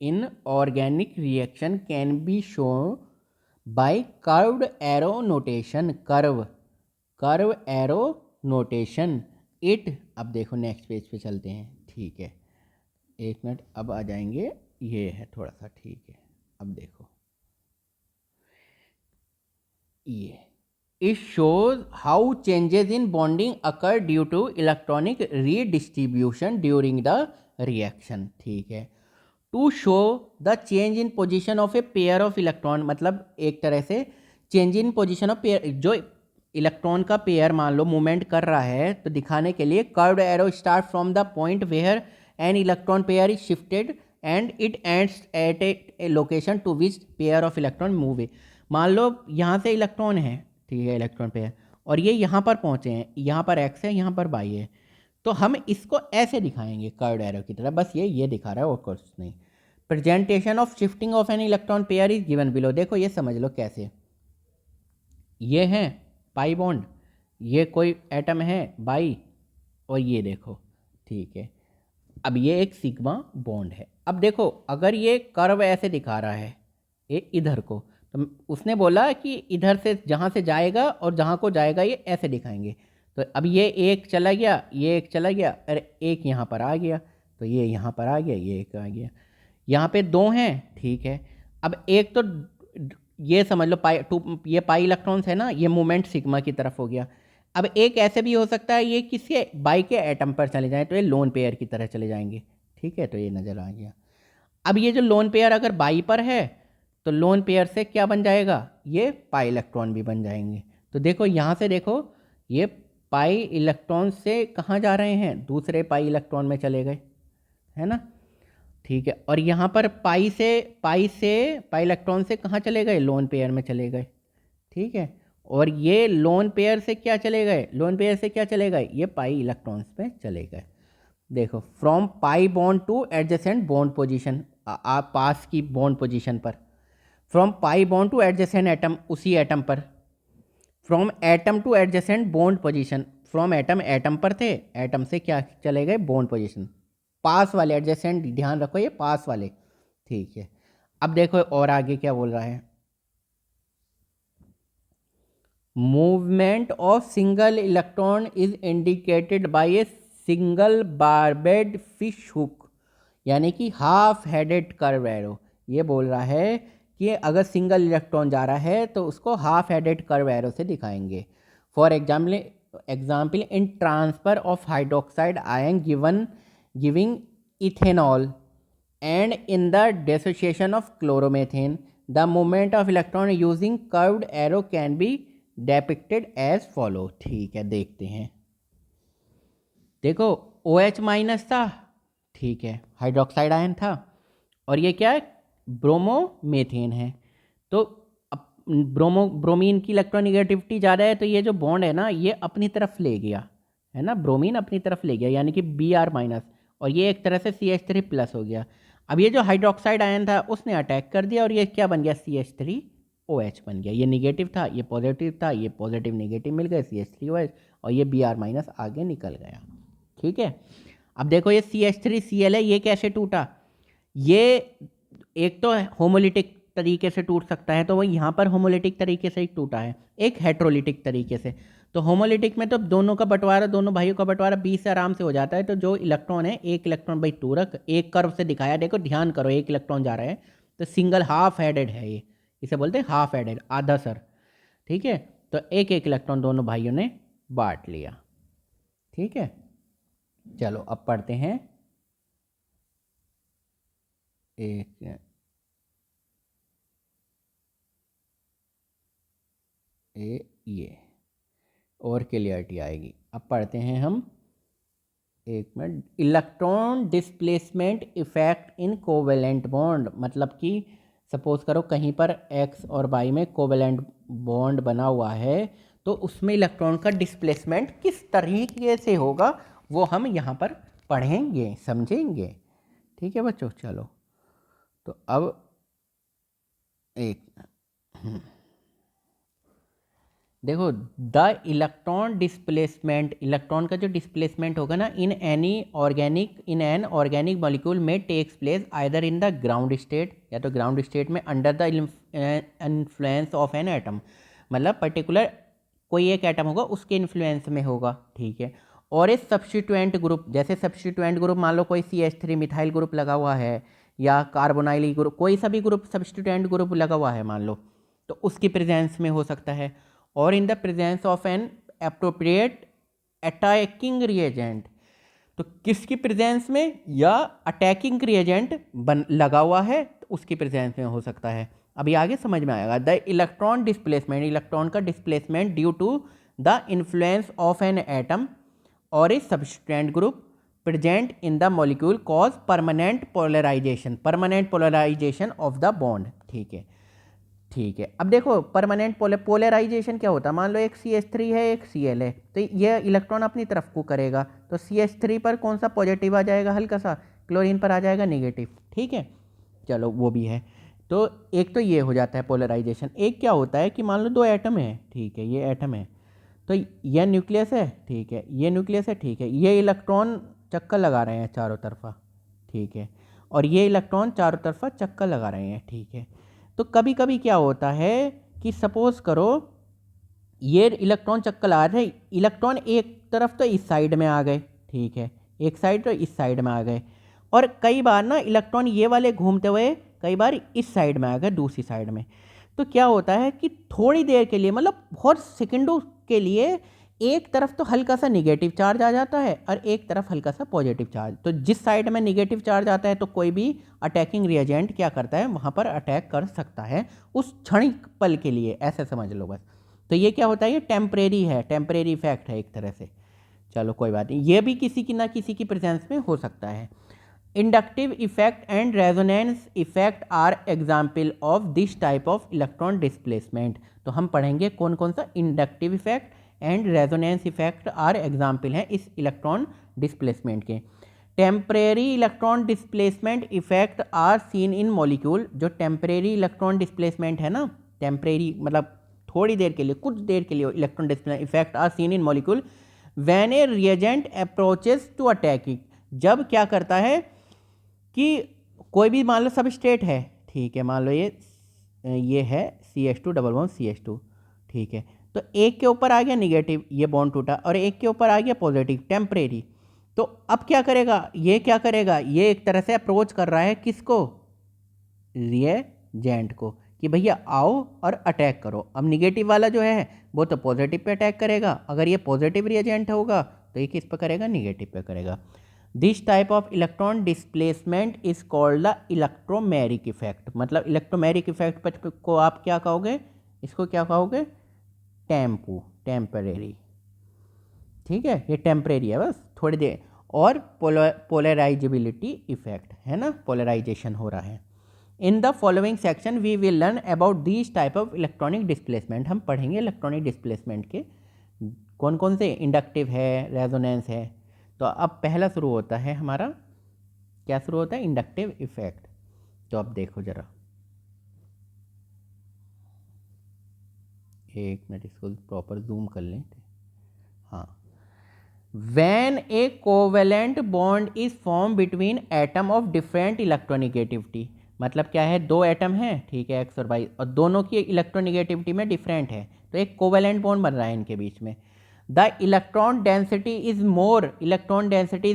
in organic reaction can be show by curved arrow notation, curve arrow notation it. अब देखो नेक्स्ट पेज पे चलते हैं, ठीक है, एक मिनट, अब आ जाएंगे, ये है थोड़ा सा, ठीक है। अब देखो ये It shows how changes in bonding occur due to electronic redistribution during the reaction, ठीक है। To show the change in position of a pair of electron, मतलब एक तरह से change in position of pair, जो इलेक्ट्रॉन का पेयर मान लो मूवमेंट कर रहा है, तो दिखाने के लिए curved arrow start from the point where an electron pair is shifted and it ends at a location to which pair of electron move. मान लो यहाँ से इलेक्ट्रॉन है, ठीक है, इलेक्ट्रॉन पेयर, और ये यहाँ पर पहुँचे हैं, यहाँ पर एक्स है, यहाँ पर वाई है, तो हम इसको ऐसे दिखाएंगे कर्व्ड एरो की तरह, बस ये दिखा रहा है और कुछ नहीं। Presentation of shifting of an electron pair is given below. देखो ये समझ लो कैसे, ये है पाई बॉन्ड, ये कोई एटम है बाई, और ये देखो, ठीक है। अब ये एक सिग्मा बॉन्ड है। अब देखो अगर ये कर्व ऐसे दिखा रहा है ये इधर को, तो उसने बोला कि इधर से जहाँ से जाएगा और जहाँ को जाएगा ये ऐसे दिखाएंगे। तो अब ये एक चला गया, ये एक चला गया, अरे एक यहाँ पर आ गया, तो ये यहाँ पर आ गया, ये एक आ गया, यहाँ पे दो हैं, ठीक है। अब एक तो ये समझ लो पाई टू, ये पाई इलेक्ट्रॉन्स है ना, ये मूवमेंट सिग्मा की तरफ हो गया। अब एक ऐसे भी हो सकता है ये किसी बाई के एटम पर चले जाएं, तो ये लोन पेयर की तरह चले जाएंगे, ठीक है, तो ये नज़र आ गया। अब ये जो लोन पेयर अगर बाई पर है तो लोन पेयर से क्या बन जाएगा, ये पाई इलेक्ट्रॉन भी बन जाएंगे। तो देखो यहाँ से देखो, ये पाई इलेक्ट्रॉन से कहाँ जा रहे हैं, दूसरे पाई इलेक्ट्रॉन में चले गए, है ना, ठीक है। और यहाँ पर पाई इलेक्ट्रॉन से कहाँ चले गए, लोन पेयर में चले गए, ठीक है। और ये लोन पेयर से क्या चले गए, लोन पेयर से क्या चले गए, ये पाई इलेक्ट्रॉन्स पे चले गए। देखो from pi bond to adjacent bond position, पास की बॉन्ड पोजीशन पर, from pi bond to adjacent atom, उसी एटम पर, from atom to adjacent bond position, from atom पर थे, एटम से क्या चले गए, बॉन्ड पोजीशन, पास वाले, एडजेसेंट ध्यान रखो ये पास वाले, ठीक है। अब देखो और आगे क्या बोल रहा है, movement of single electron is indicated by a single barbed fish hook, यानी कि हाफ हेडेड कर्व एरो। ये बोल रहा है कि अगर सिंगल इलेक्ट्रॉन जा रहा है तो उसको हाफ हेडेड कर्व एरो से दिखाएंगे। For example in transfer of hydroxide ion giving ethanol and in the dissociation of chloromethane the movement of electron using curved arrow can be depicted as follow. ठीक है, देखते हैं। देखो OH माइनस था, ठीक है, हाइड्रोक्साइड आयन था, और ये क्या है, ब्रोमोमेथेन है। तो ब्रोमीन की इलेक्ट्रोनिगेटिविटी ज़्यादा है, तो ये जो बॉन्ड है ना ये अपनी तरफ ले गया, है ना, ब्रोमीन अपनी तरफ ले गया, यानी कि Br माइनस, और ये एक तरह से CH3 प्लस हो गया। अब ये जो हाइड्रोक्साइड आयन था उसने अटैक कर दिया और ये क्या बन गया, CH3 OH बन गया। ये निगेटिव था, ये पॉजिटिव था, ये पॉजिटिव निगेटिव मिल गए CH3OH, और ये Br- आगे निकल गया। ठीक है, अब देखो ये CH3Cl है, ये कैसे टूटा? ये एक तो होमोलिटिक तरीके से टूट सकता है, तो वो यहाँ पर होमोलिटिक तरीके से ही टूटा है, एक हेट्रोलिटिक तरीके से। तो होमोलिटिक में तो दोनों का बंटवारा, दोनों भाइयों का बंटवारा 20 से आराम से हो जाता है। तो जो इलेक्ट्रॉन है, एक इलेक्ट्रॉन भाई टूरक, एक कर्व से दिखाया, देखो ध्यान करो, एक इलेक्ट्रॉन जा रहा है, तो सिंगल हाफ हेडेड है ये, इसे बोलते हैं हाफ हेडेड, आधा सर। ठीक है, तो एक एक इलेक्ट्रॉन दोनों भाइयों ने बांट लिया। ठीक है, चलो अब पढ़ते हैं एक ये और क्लियरिटी आएगी। अब पढ़ते हैं हम एक minute, electron displacement effect in covalent bond. मतलब कि सपोज करो कहीं पर एक्स और वाई में कोवेलेंट बॉन्ड बना हुआ है, तो उसमें इलेक्ट्रॉन का डिस्प्लेसमेंट किस तरीके से होगा वो हम यहाँ पर पढ़ेंगे, समझेंगे। ठीक है बच्चों, चलो तो अब एक देखो, द इलेक्ट्रॉन डिस्प्लेसमेंट, इलेक्ट्रॉन का जो डिस्प्लेसमेंट होगा ना इन एन ऑर्गेनिक मॉलिक्यूल में takes place either in the ground state, या तो ग्राउंड स्टेट में under the influence of an atom, मतलब पर्टिकुलर कोई एक एटम होगा उसके इन्फ्लुएंस में होगा। ठीक है, और एक सब्स्टिट्यूएंट ग्रुप, जैसे सब्स्टिट्यूएंट ग्रुप मान लो कोई CH3 मिथाइल ग्रुप लगा हुआ है, या कार्बोनाइल ग्रुप, कोई सा भी ग्रुप सब्स्टिट्यूएंट ग्रुप लगा हुआ है मान लो, तो उसकी प्रेजेंस में हो सकता है। और in the presence of an appropriate attacking reagent, तो किसकी प्रेजेंस में, या अटैकिंग रिएजेंट बन लगा हुआ है तो उसकी प्रेजेंस में हो सकता है। अभी आगे समझ में आएगा। द इलेक्ट्रॉन डिस्प्लेसमेंट, इलेक्ट्रॉन का displacement due to the influence of an atom और a substituent group present in the molecule cause permanent polarisation, permanent polarisation of the bond. ठीक है, ठीक है, अब देखो परमानेंट पोलराइजेशन क्या होता है। मान लो एक CH3 है, एक Cl है, तो ये इलेक्ट्रॉन अपनी तरफ को करेगा, तो CH3 पर कौन सा पॉजिटिव आ जाएगा, हल्का सा, क्लोरीन पर आ जाएगा नेगेटिव। ठीक है, चलो वो भी है। तो एक तो ये हो जाता है पोलराइजेशन। एक क्या होता है कि मान लो दो एटम है, ठीक है, ये एटम है, तो यह न्यूक्लियस है, ठीक है, ये न्यूक्लियस है, ठीक है, ये इलेक्ट्रॉन चक्कर लगा रहे हैं चारों तरफा, ठीक है, और ये इलेक्ट्रॉन चारों तरफा चक्कर लगा रहे हैं। ठीक है, तो कभी कभी क्या होता है कि सपोज करो ये इलेक्ट्रॉन चक्कर लगा रहे, इलेक्ट्रॉन एक तरफ तो इस साइड में आ गए, ठीक है, एक साइड तो इस साइड में आ गए, और कई बार ना इलेक्ट्रॉन ये वाले घूमते हुए कई बार इस साइड में आ गए, दूसरी साइड में। तो क्या होता है कि थोड़ी देर के लिए, मतलब बहुत सेकंडों के लिए, एक तरफ तो हल्का सा निगेटिव चार्ज आ जाता है और एक तरफ हल्का सा पॉजिटिव चार्ज। तो जिस साइड में निगेटिव चार्ज आता है तो कोई भी अटैकिंग रिएजेंट क्या करता है, वहाँ पर अटैक कर सकता है उस क्षणिक पल के लिए, ऐसे समझ लो बस। तो ये क्या होता है, ये टेम्परेरी है, टेम्परेरी इफेक्ट है एक तरह से। चलो कोई बात नहीं, ये भी किसी की ना किसी की प्रेजेंस में हो सकता है। Inductive effect and resonance effect are example of this type of electron displacement. तो हम पढ़ेंगे कौन कौन सा inductive effect and resonance effect are example हैं इस इलेक्ट्रॉन डिस्प्लेसमेंट के। Temporary electron displacement effect are seen in molecule. जो टेम्परेरी इलेक्ट्रॉन डिस्प्लेसमेंट है ना, टेम्परेरी मतलब थोड़ी देर के लिए, कुछ देर के लिए electron displacement effect are seen in molecule when a reagent approaches to attack it. जब क्या करता है कि कोई भी मान लो सबस्ट्रेट है, ठीक है, मान लो ये है CH2 डबल बॉन्ड CH2, ठीक है, तो एक के ऊपर आ गया निगेटिव, ये बॉन्ड टूटा, और एक के ऊपर आ गया पॉजिटिव, टेम्परेरी। तो अब क्या करेगा, ये क्या करेगा, ये एक तरह से अप्रोच कर रहा है किसको, रिएजेंट को, कि भैया आओ और अटैक करो। अब निगेटिव वाला जो है वो तो पॉजिटिव पे अटैक करेगा, अगर ये पॉजिटिव रिएजेंट होगा तो ये किस पे करेगा, निगेटिव पे करेगा। This type of electron displacement is called the electromeric effect. मतलब इलेक्ट्रोमेरिक इफेक्ट को आप क्या कहोगे, इसको क्या कहोगे, टेम्परेरी। ठीक है, ये टेम्परेरी है बस थोड़ी देर। और पोलराइजेबिलिटी इफेक्ट है ना, पोलराइजेशन हो रहा है। In the following section we will learn about this type of electronic displacement. हम पढ़ेंगे इलेक्ट्रॉनिक डिस्प्लेसमेंट के कौन कौन से, इंडक्टिव है, रेजोनेंस है। तो अब पहला शुरू होता है हमारा, क्या शुरू होता है, इंडक्टिव इफेक्ट। तो अब देखो जरा, एक मिनट इसको प्रॉपर जूम कर लें। हाँ, when A covalent bond is form between atom of different electronegativity, मतलब क्या है, दो एटम हैं, ठीक है, एक्स और वाई, और दोनों की इलेक्ट्रोनिगेटिविटी में डिफरेंट है, तो एक कोवेलेंट बॉन्ड बन रहा है इनके बीच में। The electron density is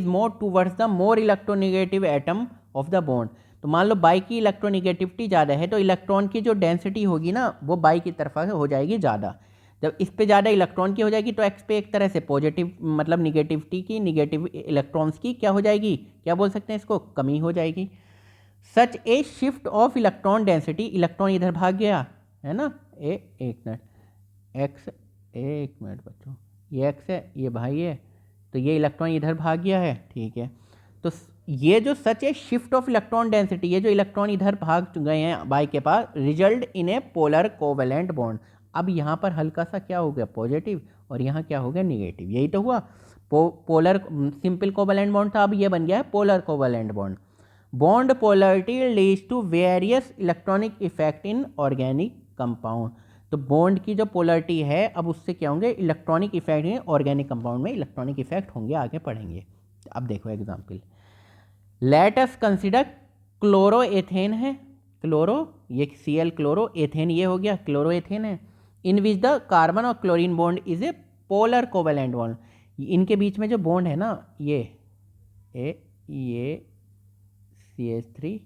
more towards the more electronegative atom of the bond. तो मान लो बाई की इलेक्ट्रोनिगेटिविटी ज़्यादा है तो इलेक्ट्रॉन की जो डेंसिटी होगी ना वो बाई की तरफ हो जाएगी ज़्यादा। जब इस पे ज़्यादा इलेक्ट्रॉन की हो जाएगी तो एक्स पे एक तरह से पॉजिटिव, मतलब निगेटिविटी की, निगेटिव इलेक्ट्रॉन्स की क्या हो जाएगी, क्या बोल सकते हैं इसको, कमी हो जाएगी। Such a shift of electron density, electron इधर भाग गया है ना, एक मिनट, एक्स, एक मिनट बच्चों, ये एक्स है, ये भाई है, तो ये इलेक्ट्रॉन इधर भाग गया है, ठीक है। तो ये जो सच है शिफ्ट ऑफ इलेक्ट्रॉन डेंसिटी, ये जो इलेक्ट्रॉन इधर भाग गए हैं बाई के पास, result in a polar covalent bond. अब यहाँ पर हल्का सा क्या हो गया, पॉजिटिव, और यहाँ क्या हो गया, निगेटिव, यही तो हुआ। पोलर सिंपल कोवेलेंट बॉन्ड था, अब ये बन गया है polar covalent bond. Bond polarity leads to various electronic effect in organic compound. तो बॉन्ड की जो पोलरिटी है अब उससे क्या होंगे, इलेक्ट्रॉनिक इफेक्ट है, ऑर्गेनिक कंपाउंड में इलेक्ट्रॉनिक इफेक्ट होंगे, आगे पढ़ेंगे। अब देखो example, let us consider chloroethane है, क्लोरो, ये Cl क्लोरो, एथेन ये हो गया क्लोरोएथेन है, इन विच द कार्बन और chlorine bond is a polar covalent bond. इनके बीच में जो बॉन्ड है ना, ये CH3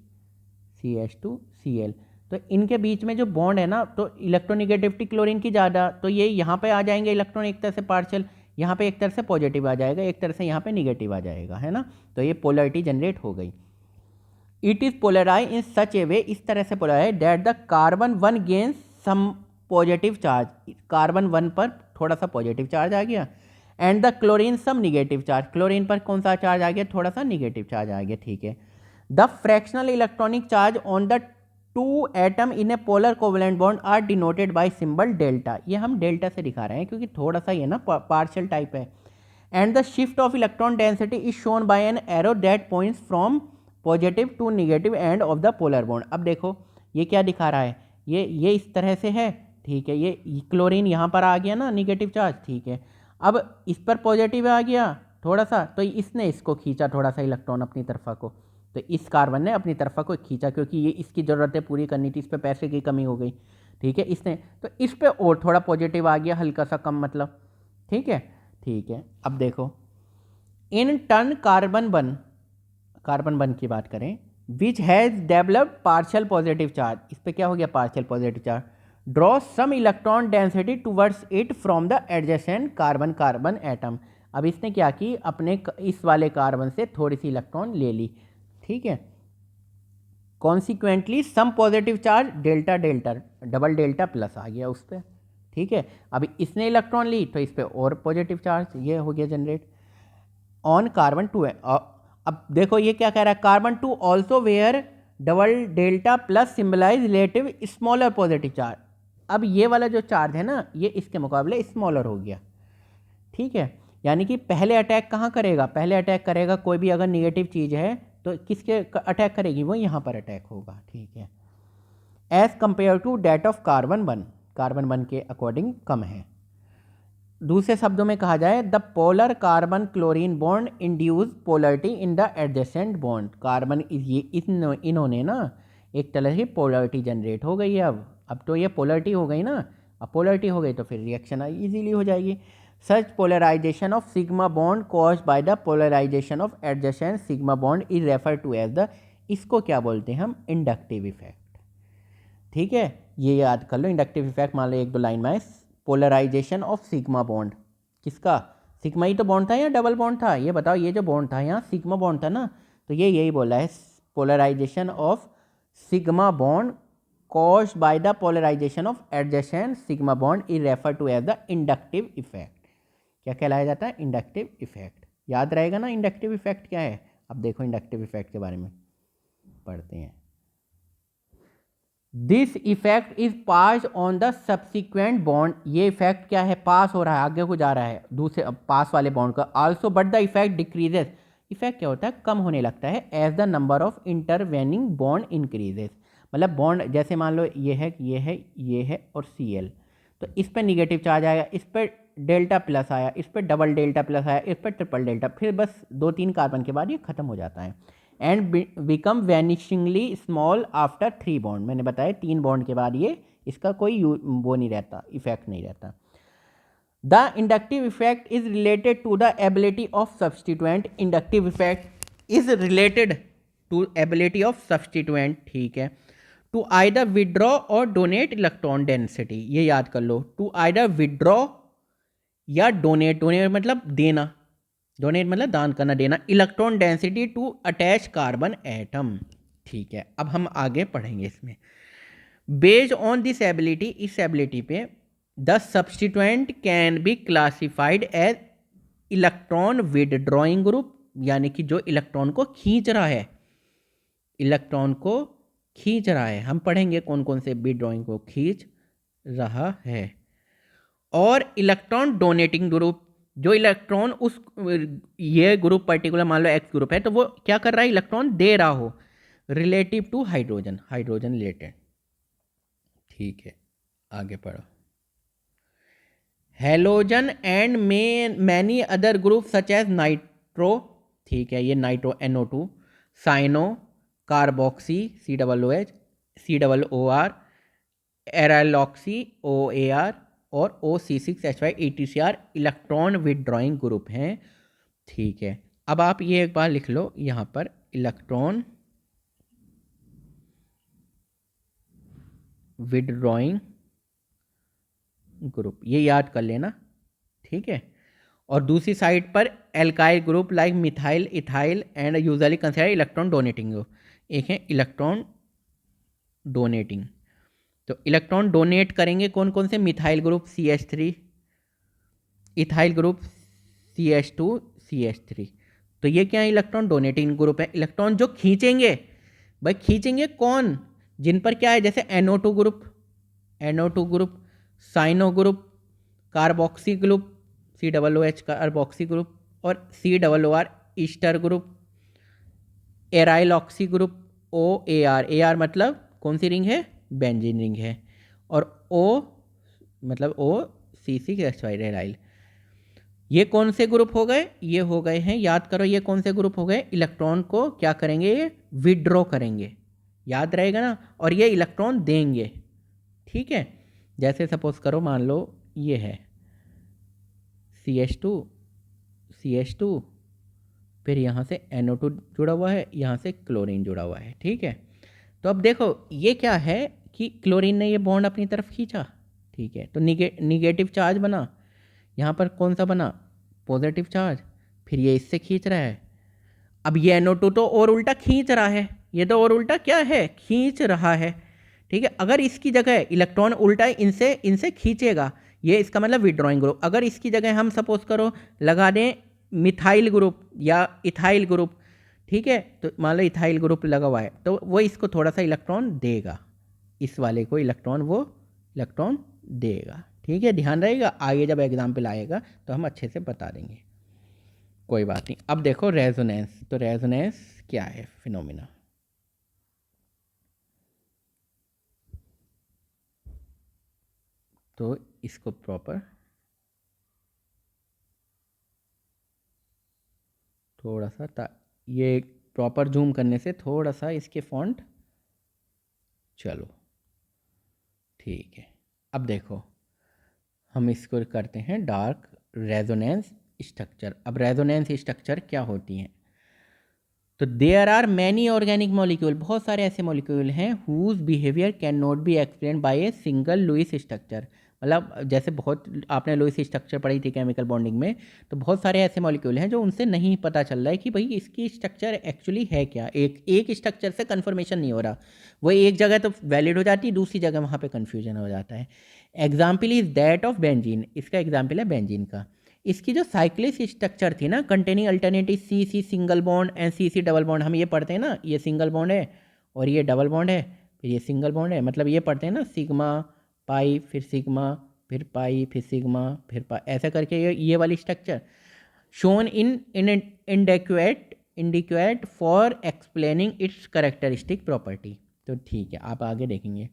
CH2 Cl, तो इनके बीच में जो बॉन्ड है ना, तो इलेक्ट्रोनिगेटिविटी क्लोरीन की ज़्यादा, तो ये यहाँ पे आ जाएंगे इलेक्ट्रॉन एक तरह से पार्शियल, यहाँ पे एक तरह से पॉजिटिव आ जाएगा, एक तरह से यहाँ पे निगेटिव आ जाएगा, है ना, तो ये पोलरिटी जनरेट हो गई। It is polarise in such a way, इस तरह से polarise that the carbon one gains some positive charge, carbon one पर थोड़ा सा पॉजिटिव चार्ज आ गया, and the chlorine some negative charge, chlorine पर कौन सा चार्ज आ गया, थोड़ा सा निगेटिव चार्ज आ गया, ठीक है। The fractional electronic charge on the two atom in a polar covalent bond are denoted by symbol delta, ये हम डेल्टा से दिखा रहे हैं क्योंकि थोड़ा सा ये ना पार्शियल टाइप है। And the shift of electron density is shown by an arrow that points from positive to negative end of the polar bond. अब देखो ये क्या दिखा रहा है, ये इस तरह से है, ठीक है, ये क्लोरीन यहाँ पर आ गया ना निगेटिव चार्ज, ठीक है, अब इस पर पॉजिटिव आ गया थोड़ा सा, तो इसने इसको खींचा थोड़ा सा इलेक्ट्रॉन अपनी तरफा को, तो इस कार्बन ने अपनी तरफा को खींचा क्योंकि ये इसकी ज़रूरतें पूरी करनी थी, इस पर पैसे की कमी हो गई, ठीक है, इसने तो इस पे और थोड़ा पॉजिटिव आ गया, हल्का सा कम मतलब, ठीक है, ठीक है। अब देखो इन टर्न कार्बन वन की बात करें, which has developed partial positive charge, इस पे क्या हो गया, partial positive charge, draw some electron density towards it from the adjacent carbon atom. अब इसने क्या की, अपने इस वाले कार्बन से थोड़ी सी इलेक्ट्रॉन ले ली, ठीक है, consequently some positive charge delta delta double delta plus आ गया उस पर, ठीक है। अब इसने इलेक्ट्रॉन ली तो इस पर और पॉजिटिव चार्ज ये हो गया जनरेट ऑन कार्बन टू है। अब देखो ये क्या कह रहा है, carbon two also where double delta plus symbolise relative smaller positive charge. अब ये वाला जो चार्ज है ना ये इसके मुकाबले स्मॉलर हो गया, ठीक है, यानी कि पहले अटैक कहाँ करेगा, पहले अटैक करेगा कोई भी अगर निगेटिव चीज़ है तो किसके अटैक करेगी, वो यहाँ पर अटैक होगा, ठीक है, as compare to that of carbon one के अकॉर्डिंग कम है। दूसरे शब्दों में कहा जाए, the polar carbon chlorine bond induce polarity in the adjacent bond. Carbon ये इन्होंने ना एक तरह की पोलरिटी जनरेट हो गई है, अब तो ये पोलरिटी हो गई ना, अब पोलरिटी हो गई तो फिर रिएक्शन इजीली हो जाएगी। Such polarisation of sigma bond caused by the polarisation of adjacent sigma bond is refer to as the, इसको क्या बोलते हैं हम, इंडक्टिव इफेक्ट, ठीक है, ये याद कर लो इंडक्टिव इफेक्ट। मान लो एक दो लाइन में, पोलराइजेशन ऑफ सिग्मा बॉन्ड, किसका, सिग्मा ही तो बॉन्ड था या डबल बॉन्ड था, ये बताओ, ये जो बॉन्ड था यहाँ सिग्मा बॉन्ड था ना, तो ये यही बोला है, polarisation of sigma bond caused by the polarization of adjacent sigma bond is referred to as the inductive effect। क्या कहलाया जाता है, इंडक्टिव इफेक्ट। याद रहेगा ना इंडक्टिव इफेक्ट क्या है। अब देखो इंडक्टिव इफेक्ट के बारे में पढ़ते हैं। This effect is pass on the subsequent bond, ये इफेक्ट क्या है, पास हो रहा है, आगे को जा रहा है दूसरे पास वाले बॉन्ड का। Also but the effect decreases, effect क्या होता है, कम होने लगता है, as the number of intervening bond increases. मतलब बॉन्ड जैसे मान लो ये है, ये है, ये है और Cl, तो इस पर निगेटिव चार्ज आएगा, इस पर डेल्टा प्लस आया, इस पर डबल डेल्टा प्लस आया, इस पर ट्रिपल डेल्टा, फिर बस 2-3 कार्बन के बाद ये खत्म हो जाता है and become vanishingly small after 3 bond. मैंने बताया 3 बॉन्ड के बाद ये इसका कोई वो नहीं रहता, इफेक्ट नहीं रहता। The inductive effect is related to the ability of substituent. Inductive effect is related to ability of substituent, ठीक है, टू आइदर विड्रॉ और डोनेट इलेक्ट्रॉन डेंसिटी। ये याद कर लो, टू आइदर विड्रॉ या डोनेट, डोनेट मतलब देना, डोनेट मतलब दान करना, देना electron density to attach carbon atom, ठीक है। अब हम आगे पढ़ेंगे इसमें। बेस्ड ऑन दिस एबिलिटी, इस एबिलिटी पे the substituent can be classified as electron withdrawing group, यानी कि जो इलेक्ट्रॉन को खींच रहा है, इलेक्ट्रॉन को खींच रहा है। हम पढ़ेंगे कौन कौन से विदड्रॉइंग को खींच रहा है। और इलेक्ट्रॉन डोनेटिंग ग्रुप, जो इलेक्ट्रॉन उस ये ग्रुप पर्टिकुलर मान लो एक्स ग्रुप है, तो वो क्या कर रहा है, इलेक्ट्रॉन दे रहा हो, relative to hydrogen, hydrogen related, ठीक है। आगे पढ़ो। Halogen and many other group such as nitro, ठीक है, ये nitro NO2, cyano, carboxy COOH, COOR, aryloxy OAR और OC6H5 ETCR electron withdrawing group हैं, ठीक है। अब आप ये एक बार लिख लो यहाँ पर, इलेक्ट्रॉन विदड्रॉइंग ग्रुप, ये याद कर लेना, ठीक है। और दूसरी साइड पर alkyl group like methyl, ethyl and usually consider electron donating group. एक है इलेक्ट्रॉन डोनेटिंग, तो इलेक्ट्रॉन डोनेट करेंगे कौन कौन से, methyl group CH3, ethyl group CH2 CH3। तो ये क्या है, इलेक्ट्रॉन डोनेटिंग ग्रुप है। इलेक्ट्रॉन जो खींचेंगे, भाई खींचेंगे कौन, जिन पर क्या है, जैसे NO2 group, NO2 group, cyano group, carboxy group COOH carboxy group, और COOR ester group, aryloxy group OAR, AR मतलब कौन सी रिंग है, बेंजीन रिंग है, और O मतलब OC6H5 एराइल। ये कौन से ग्रुप हो गए, ये हो गए हैं, याद करो ये कौन से ग्रुप हो गए, इलेक्ट्रॉन को क्या करेंगे, ये विड्रॉ करेंगे, याद रहेगा ना, और ये इलेक्ट्रॉन देंगे, ठीक है। जैसे सपोज करो, मान लो ये है CH2 CH2, फिर यहाँ से NO2 जुड़ा हुआ है, यहाँ से क्लोरीन जुड़ा हुआ है, ठीक है। तो अब देखो ये क्या है कि क्लोरीन ने ये बॉन्ड अपनी तरफ खींचा, ठीक है, तो निगेटिव चार्ज बना, यहाँ पर कौन सा बना, पॉजिटिव चार्ज, फिर ये इससे खींच रहा है। अब ये NO2 तो और उल्टा खींच रहा है, ये तो और उल्टा क्या है, खींच रहा है, ठीक है। अगर इसकी जगह इलेक्ट्रॉन उल्टा इनसे इनसे खींचेगा, ये इसका मतलब विड्रॉइंग ग्रुप। अगर इसकी जगह हम सपोज करो लगा दें मिथाइल ग्रुप या इथाइल ग्रुप, ठीक है, तो मान लो इथाइल ग्रुप लगा हुआ है, तो वो इसको थोड़ा सा इलेक्ट्रॉन देगा, इस वाले को इलेक्ट्रॉन, वो इलेक्ट्रॉन देगा, ठीक है। ध्यान रहेगा, आगे जब एग्जाम्पल आएगा तो हम अच्छे से बता देंगे, कोई बात नहीं। अब देखो रेजोनेंस, तो रेजोनेंस क्या है, फिनोमिना। तो इसको प्रॉपर थोड़ा सा ये प्रॉपर जूम करने से थोड़ा सा इसके फॉन्ट, चलो ठीक है। अब देखो हम इसको करते हैं डार्क, रेजोनेंस स्ट्रक्चर। अब रेजोनेंस स्ट्रक्चर क्या होती हैं, तो there are many organic molecule, बहुत सारे ऐसे मॉलिक्यूल हैं whose behaviour can not be explain by a single Lewis structure. मतलब जैसे बहुत आपने लुईस स्ट्रक्चर पढ़ी थी केमिकल बॉन्डिंग में, तो बहुत सारे ऐसे मॉलिक्यूल हैं जो उनसे नहीं पता चल रहा है कि भाई इसकी स्ट्रक्चर एक्चुअली है क्या, एक स्ट्रक्चर से कन्फर्मेशन नहीं हो रहा, वो एक जगह तो वैलिड हो जाती है, दूसरी जगह वहाँ पर कन्फ्यूजन हो जाता है। Example is that of benzene, इसका एग्जाम्पल है बेंजीन का। इसकी जो साइक्लिक स्ट्रक्चर थी ना, containing alternative C single bond and C double bond, हम ये पढ़ते हैं ना, ये सिंगल बॉन्ड है और ये डबल बॉन्ड है, फिर ये सिंगल बॉन्ड है, मतलब ये पढ़ते हैं ना, सिग्मा पाई, फिर सिग्मा, फिर पाई, फिर सिग्मा, फिर पाई, ऐसा करके ये वाली structure shown in inadequate for explaining its characteristic property. तो ठीक है, आप आगे देखेंगे।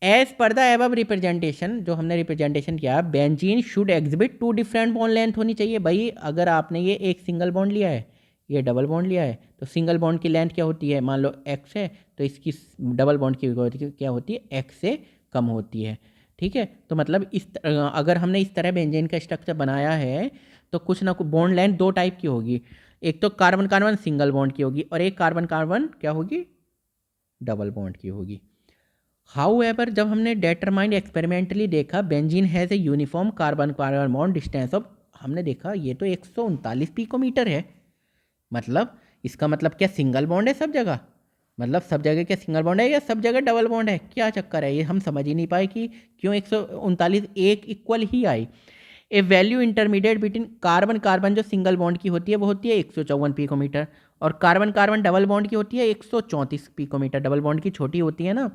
As per the above representation, जो हमने रिप्रेजेंटेशन किया, benzene should exhibit two different bond length होनी चाहिए। भाई अगर आपने ये एक सिंगल बॉन्ड लिया है, ये डबल बॉन्ड लिया है, तो सिंगल बॉन्ड की लेंथ क्या होती है, मान लो एक्स है, तो इसकी डबल बॉन्ड की क्या होती है, एक्स से कम होती है। ठीक है, तो मतलब अगर हमने इस तरह बेंजीन का स्ट्रक्चर बनाया है तो कुछ ना कुछ बॉन्ड लेंथ दो टाइप की होगी, एक तो कार्बन कार्बन सिंगल बॉन्ड की होगी और एक कार्बन कार्बन क्या होगी, डबल बॉन्ड की होगी। हाउएवर जब हमने डेटरमाइंड एक्सपेरिमेंटली देखा benzene has a uniform carbon carbon bond distance of, हमने देखा ये तो 139 पिकोमीटर है। मतलब इसका मतलब क्या सिंगल बॉन्ड है सब जगह, मतलब सब जगह क्या सिंगल बॉन्ड है या सब जगह डबल बॉन्ड है, क्या चक्कर है, ये हम समझ ही नहीं पाए कि क्यों 139 एक इक्वल ही आई। A value intermediate between carbon carbon जो सिंगल बॉन्ड की होती है वो होती है 154 पिकोमीटर, और कार्बन कार्बन डबल बॉन्ड की होती है 134 पिकोमीटर, डबल बॉन्ड की छोटी होती है ना।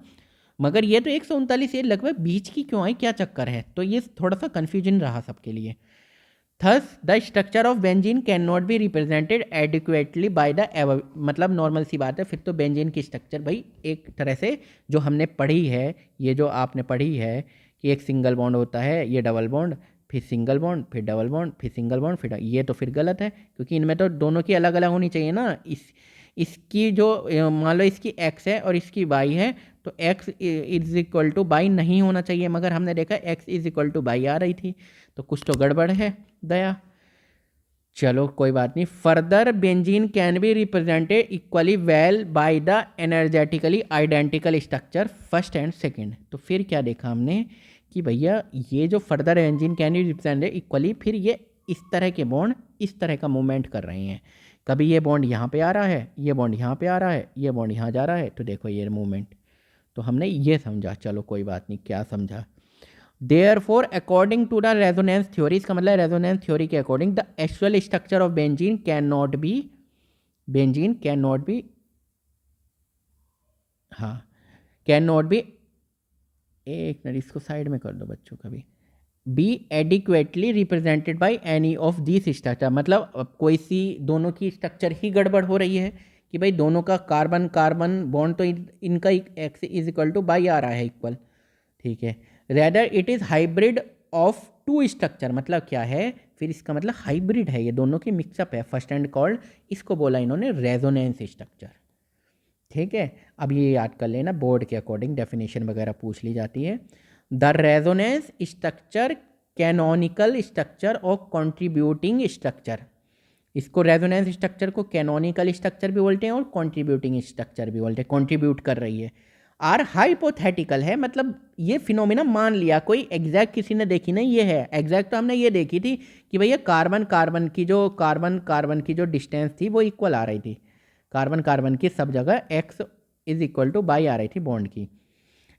मगर ये तो 139, ये लगभग बीच की क्यों आई, क्या चक्कर है, तो ये थोड़ा सा कन्फ्यूजन रहा सबके लिए। Thus the structure of benzene can not be represented adequately by the above, मतलब नॉर्मल सी बात है, फिर तो बेंजीन की स्ट्रक्चर भाई एक तरह से जो हमने पढ़ी है, ये जो आपने पढ़ी है कि एक सिंगल बॉन्ड होता है, ये डबल बॉन्ड, फिर सिंगल बॉन्ड, फिर डबल बॉन्ड, फिर सिंगल बॉन्ड, फिर ये तो फिर गलत है, क्योंकि इनमें तो दोनों की अलग अलग होनी चाहिए ना। इसकी जो मान लो इसकी एक्स है और इसकी वाई है, तो X is equal to Y नहीं होना चाहिए, मगर हमने देखा X is equal to Y आ रही थी, तो कुछ तो गड़बड़ है दया। चलो कोई बात नहीं। Further benzene can be represented equally well by the energetically identical structure first and second. तो फिर क्या देखा हमने कि भैया ये जो further benzene can be represented equally, फिर ये इस तरह के बॉन्ड इस तरह का मूवमेंट कर रहे हैं, कभी ये बॉन्ड यहाँ पे आ रहा है, ये बॉन्ड यहाँ पे आ रहा है, ये बॉन्ड यहाँ जा रहा है, तो देखो ये मूवमेंट, तो हमने ये समझा। चलो कोई बात नहीं, क्या समझा। Therefore, according to the resonance theory, इसका मतलब resonance theory के according the actual structure of benzene can not be, हाँ, कैन नॉट बी, एक मिनट इसको साइड में कर दो बच्चों का भी, be adequately represented by any of this structure. मतलब अब कोई सी दोनों की स्ट्रक्चर ही गड़बड़ हो रही है कि भाई दोनों का कार्बन कार्बन बॉन्ड तो इनका X is equal to Y आ रहा है इक्वल, ठीक है। Rather it is hybrid of two structure, मतलब क्या है, फिर इसका मतलब हाइब्रिड है, ये दोनों की मिक्सअप है, फर्स्ट एंड कॉल्ड, इसको बोला इन्होंने रेजोनेंस स्ट्रक्चर। ठीक है, अब ये याद कर लेना, बोर्ड के अकॉर्डिंग डेफिनेशन वगैरह पूछ ली जाती है। The resonance structure canonical structure और कॉन्ट्रीब्यूटिंग स्ट्रक्चर, इसको रेजोनेंस स्ट्रक्चर को कैनोनिकल स्ट्रक्चर भी बोलते हैं और कॉन्ट्रीब्यूटिंग स्ट्रक्चर भी बोलते हैं, कॉन्ट्रीब्यूट कर रही है। आर हाइपोथेटिकल है, मतलब ये फिनोमिना मान लिया, कोई एग्जैक्ट किसी ने देखी नहीं, ये है एग्जैक्ट, तो हमने ये देखी थी कि भैया कार्बन कार्बन की जो डिस्टेंस थी वो इक्वल आ रही थी, कार्बन कार्बन की सब जगह X is equal to Y आ रही थी बॉन्ड की,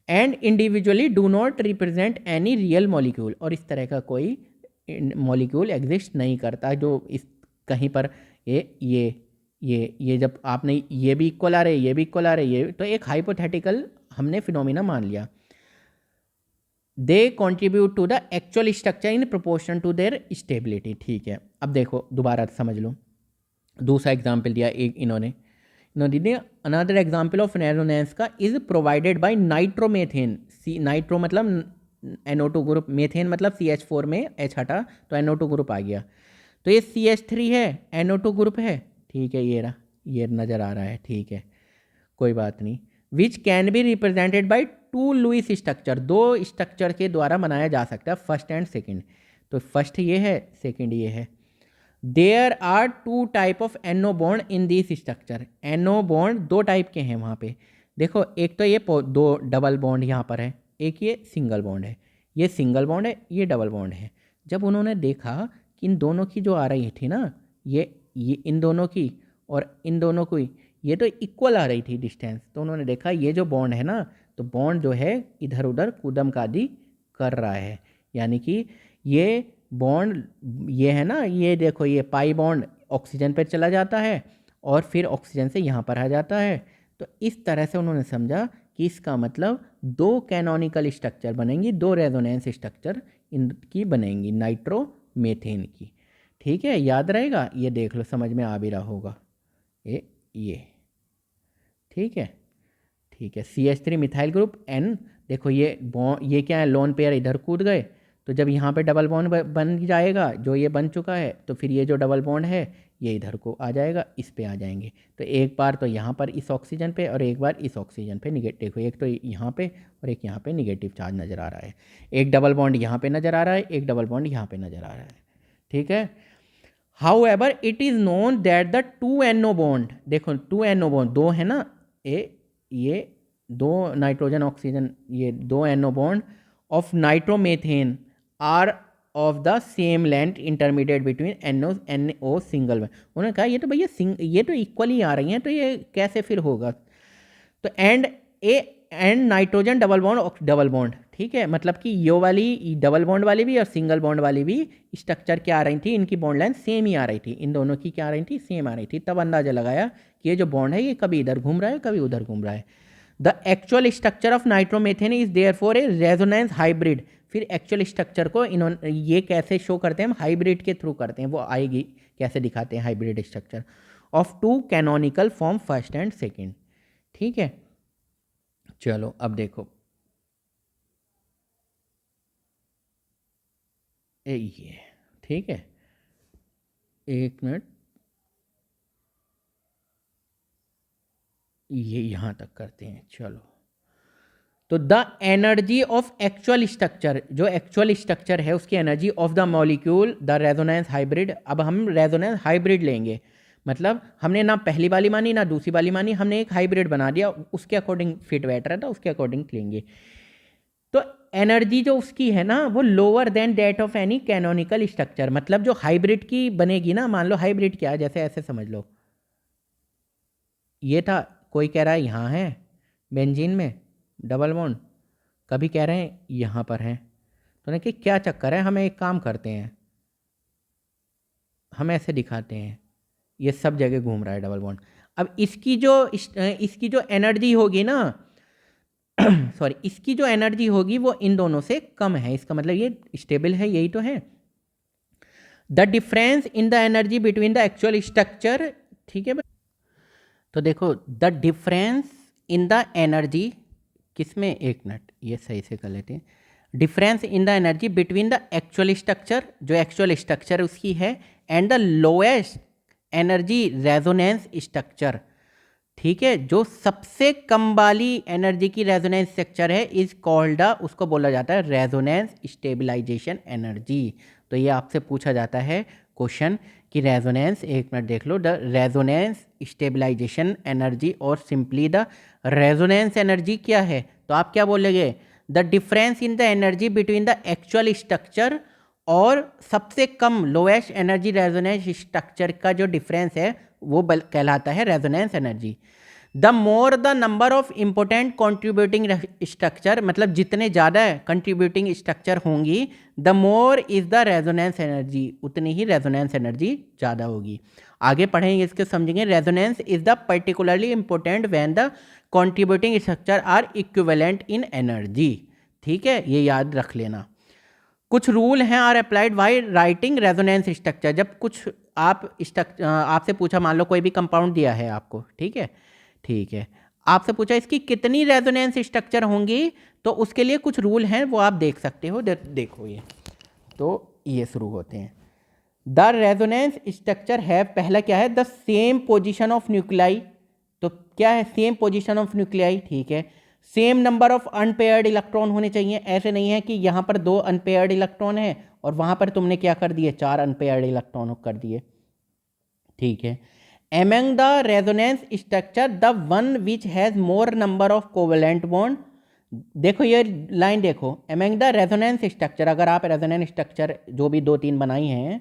and individually do not represent any real molecule, और इस तरह का कोई मॉलिक्यूल एग्जिस्ट नहीं करता जो इस कहीं पर ये जब आपने ये भी इक्वल आ रहे, ये भी इक्वल आ रहे, ये तो एक हाइपोथेटिकल हमने फिनोमिना मान लिया। They contribute to the actual structure in proportion to their stability. ठीक है, अब देखो दोबारा समझ लो, दूसरा एग्जाम्पल दिया एक इन्होंने अनदर एग्जाम्पल ऑफ रेजोनेंस का is provided by nitromethane. Nitro मतलब NO2 ग्रुप, मेथेन मतलब CH4 में H हटा तो NO2 ग्रुप आ गया, तो ये CH3 है, NO2 ग्रुप है, ठीक है, ये रहा, ये नज़र आ रहा है, ठीक है, कोई बात नहीं। Which can be represented by two Lewis structure, दो स्ट्रक्चर के द्वारा बनाया जा सकता है, फर्स्ट एंड सेकंड, तो फर्स्ट ये है, सेकंड ये है। There are two type of NO bond in this structure, NO bond दो टाइप के हैं वहाँ पे, देखो एक तो ये दो डबल बॉन्ड यहाँ पर है, एक ये सिंगल बॉन्ड है, ये सिंगल बॉन्ड है, ये डबल बॉन्ड है। जब उन्होंने देखा कि इन दोनों की जो आ रही थी ना, ये इन दोनों की और इन दोनों की ये तो इक्वल आ रही थी डिस्टेंस, तो उन्होंने देखा ये जो बॉन्ड है ना, तो बॉन्ड जो है इधर उधर कूदम कादी कर रहा है, यानी कि ये बॉन्ड ये है ना, ये देखो ये पाई बॉन्ड ऑक्सीजन पर चला जाता है और फिर ऑक्सीजन से यहाँ पर आ जाता है, तो इस तरह से उन्होंने समझा कि इसका मतलब दो कैनोनिकल स्ट्रक्चर बनेंगी, दो रेजोनेंस स्ट्रक्चर इनकी बनेंगी नाइट्रोमेथेन की। ठीक है, याद रहेगा, ये देख लो, समझ में आ भी रहा होगा ये ठीक है, ठीक है, CH3 मिथाइल ग्रुप N। देखो ये क्या है, लोन पेयर इधर कूद गए, तो जब यहाँ पे डबल बॉन्ड बन जाएगा, जो ये बन चुका है, तो फिर ये जो डबल बॉन्ड है ये इधर को आ जाएगा, इस पे आ जाएंगे। तो एक बार तो यहाँ पर इस ऑक्सीजन पे और एक बार इस ऑक्सीजन पे निगेटिव, देखो एक तो यहाँ पे और एक यहाँ पे निगेटिव चार्ज नज़र आ रहा है। एक डबल बॉन्ड यहाँ पे नज़र आ रहा है, एक डबल बॉन्ड यहाँ पे नज़र आ रहा है। ठीक है, However, it is known that the 2NO bond, देखो 2NO bond दो है ना, ये दो नाइट्रोजन ऑक्सीजन, ये दो NO bond of nitromethane are of the same length intermediate between NO single. उन्होंने कहा ये तो भैया ये तो इक्वली आ रही हैं, तो ये कैसे फिर होगा। तो एंड नाइट्रोजन डबल बॉन्ड, ठीक है, मतलब कि ये वाली डबल बॉन्ड वाली भी और सिंगल बॉन्ड वाली भी स्ट्रक्चर क्या आ रही थी, इनकी बॉन्ड लाइन सेम ही आ रही थी, इन दोनों की क्या आ रही थी, सेम आ रही थी। तब अंदाजा लगाया कि ये जो बॉन्ड है ये कभी इधर घूम रहा है कभी उधर घूम रहा है। The actual structure of nitromethane is therefore A resonance hybrid. फिर एक्चुअल स्ट्रक्चर को इन्होंने ये कैसे शो करते हैं, हम हाइब्रिड के थ्रू करते हैं, वो आएगी कैसे दिखाते हैं hybrid structure of two canonical form first and second. ठीक है, चलो अब देखो ये, ठीक है, एक मिनट, ये यहाँ तक करते हैं। चलो, तो the energy of actual structure, जो एक्चुअल स्ट्रक्चर है उसकी energy of the molecule the resonance hybrid. अब हम रेजोनेंस हाइब्रिड लेंगे, मतलब हमने ना पहली वाली मानी ना दूसरी वाली मानी, हमने एक हाइब्रिड बना दिया, उसके अकॉर्डिंग फिट बैठ रहा था, उसके अकॉर्डिंग लेंगे। तो एनर्जी जो उसकी है ना वो lower than that of any canonical structure, मतलब जो हाइब्रिड की बनेगी ना, मान लो हाइब्रिड क्या है, जैसे ऐसे समझ लो, ये था, कोई कह रहा है यहाँ है बेंजीन में डबल बॉन्ड, कभी कह रहे हैं यहाँ पर है, तो ना कि क्या चक्कर है, हमें एक काम करते हैं, हम ऐसे दिखाते हैं, ये सब जगह घूम रहा है डबल बॉन्ड। अब इसकी जो एनर्जी होगी ना सॉरी, इसकी जो एनर्जी होगी वो इन दोनों से कम है, इसका मतलब ये स्टेबल है, यही तो है। The difference in the energy between the actual structure, ठीक है, तो देखो the difference in the energy किसमें, एक मिनट ये सही से कर लेते हैं, difference in the energy between the actual structure, जो एक्चुअल स्ट्रक्चर उसकी है, and the lowest energy resonance structure, ठीक है, जो सबसे कम वाली एनर्जी की रेजोनेंस स्ट्रक्चर है, इज कॉल्ड, उसको बोला जाता है रेजोनेंस स्टेबलाइजेशन एनर्जी। तो ये आपसे पूछा जाता है क्वेश्चन कि रेजोनेंस, एक मिनट देख लो, द रेजोनेंस स्टेबलाइजेशन एनर्जी और सिंपली द रेजोनेंस एनर्जी क्या है, तो आप क्या बोलेंगे, the difference in the energy between the actual structure और सबसे कम लोएस्ट एनर्जी रेजोनेंस स्ट्रक्चर का जो डिफरेंस है वो कहलाता है resonance energy. The more the number of important contributing structure, मतलब जितने ज़्यादा कंट्रीब्यूटिंग स्ट्रक्चर होंगी, the more is the resonance energy, उतनी ही रेजोनेंस एनर्जी ज़्यादा होगी। आगे पढ़ेंगे इसके, समझेंगे। Resonance is the particularly important when the contributing structure are equivalent in energy, ठीक है, ये याद रख लेना। कुछ रूल हैं are applied while writing resonance structure, जब कुछ आपसे पूछा, मान लो कोई भी कंपाउंड दिया है आपको, ठीक है, आपसे पूछा इसकी कितनी रेजोनेंस स्ट्रक्चर होंगी, तो उसके लिए कुछ रूल हैं, वो आप देख सकते हो। देखो ये, तो ये शुरू होते हैं। द रेजोनेंस स्ट्रक्चर है, पहला क्या है, the same position of nuclei, तो क्या है, सेम पोजिशन ऑफ न्यूक्लियाई, ठीक है। Same number of unpaired electron होने चाहिए, ऐसे नहीं है कि यहाँ पर 2 अनपेयर्ड इलेक्ट्रॉन है और वहाँ पर तुमने क्या कर दिए, 4 अनपेयर्ड इलेक्ट्रॉन कर दिए, ठीक है। Among the resonance structure the one which has more number of covalent bond, देखो ये लाइन देखो, एमंग द रेजोनेंस स्ट्रक्चर, अगर आप रेजोनेंस स्ट्रक्चर जो भी 2-3 बनाई हैं,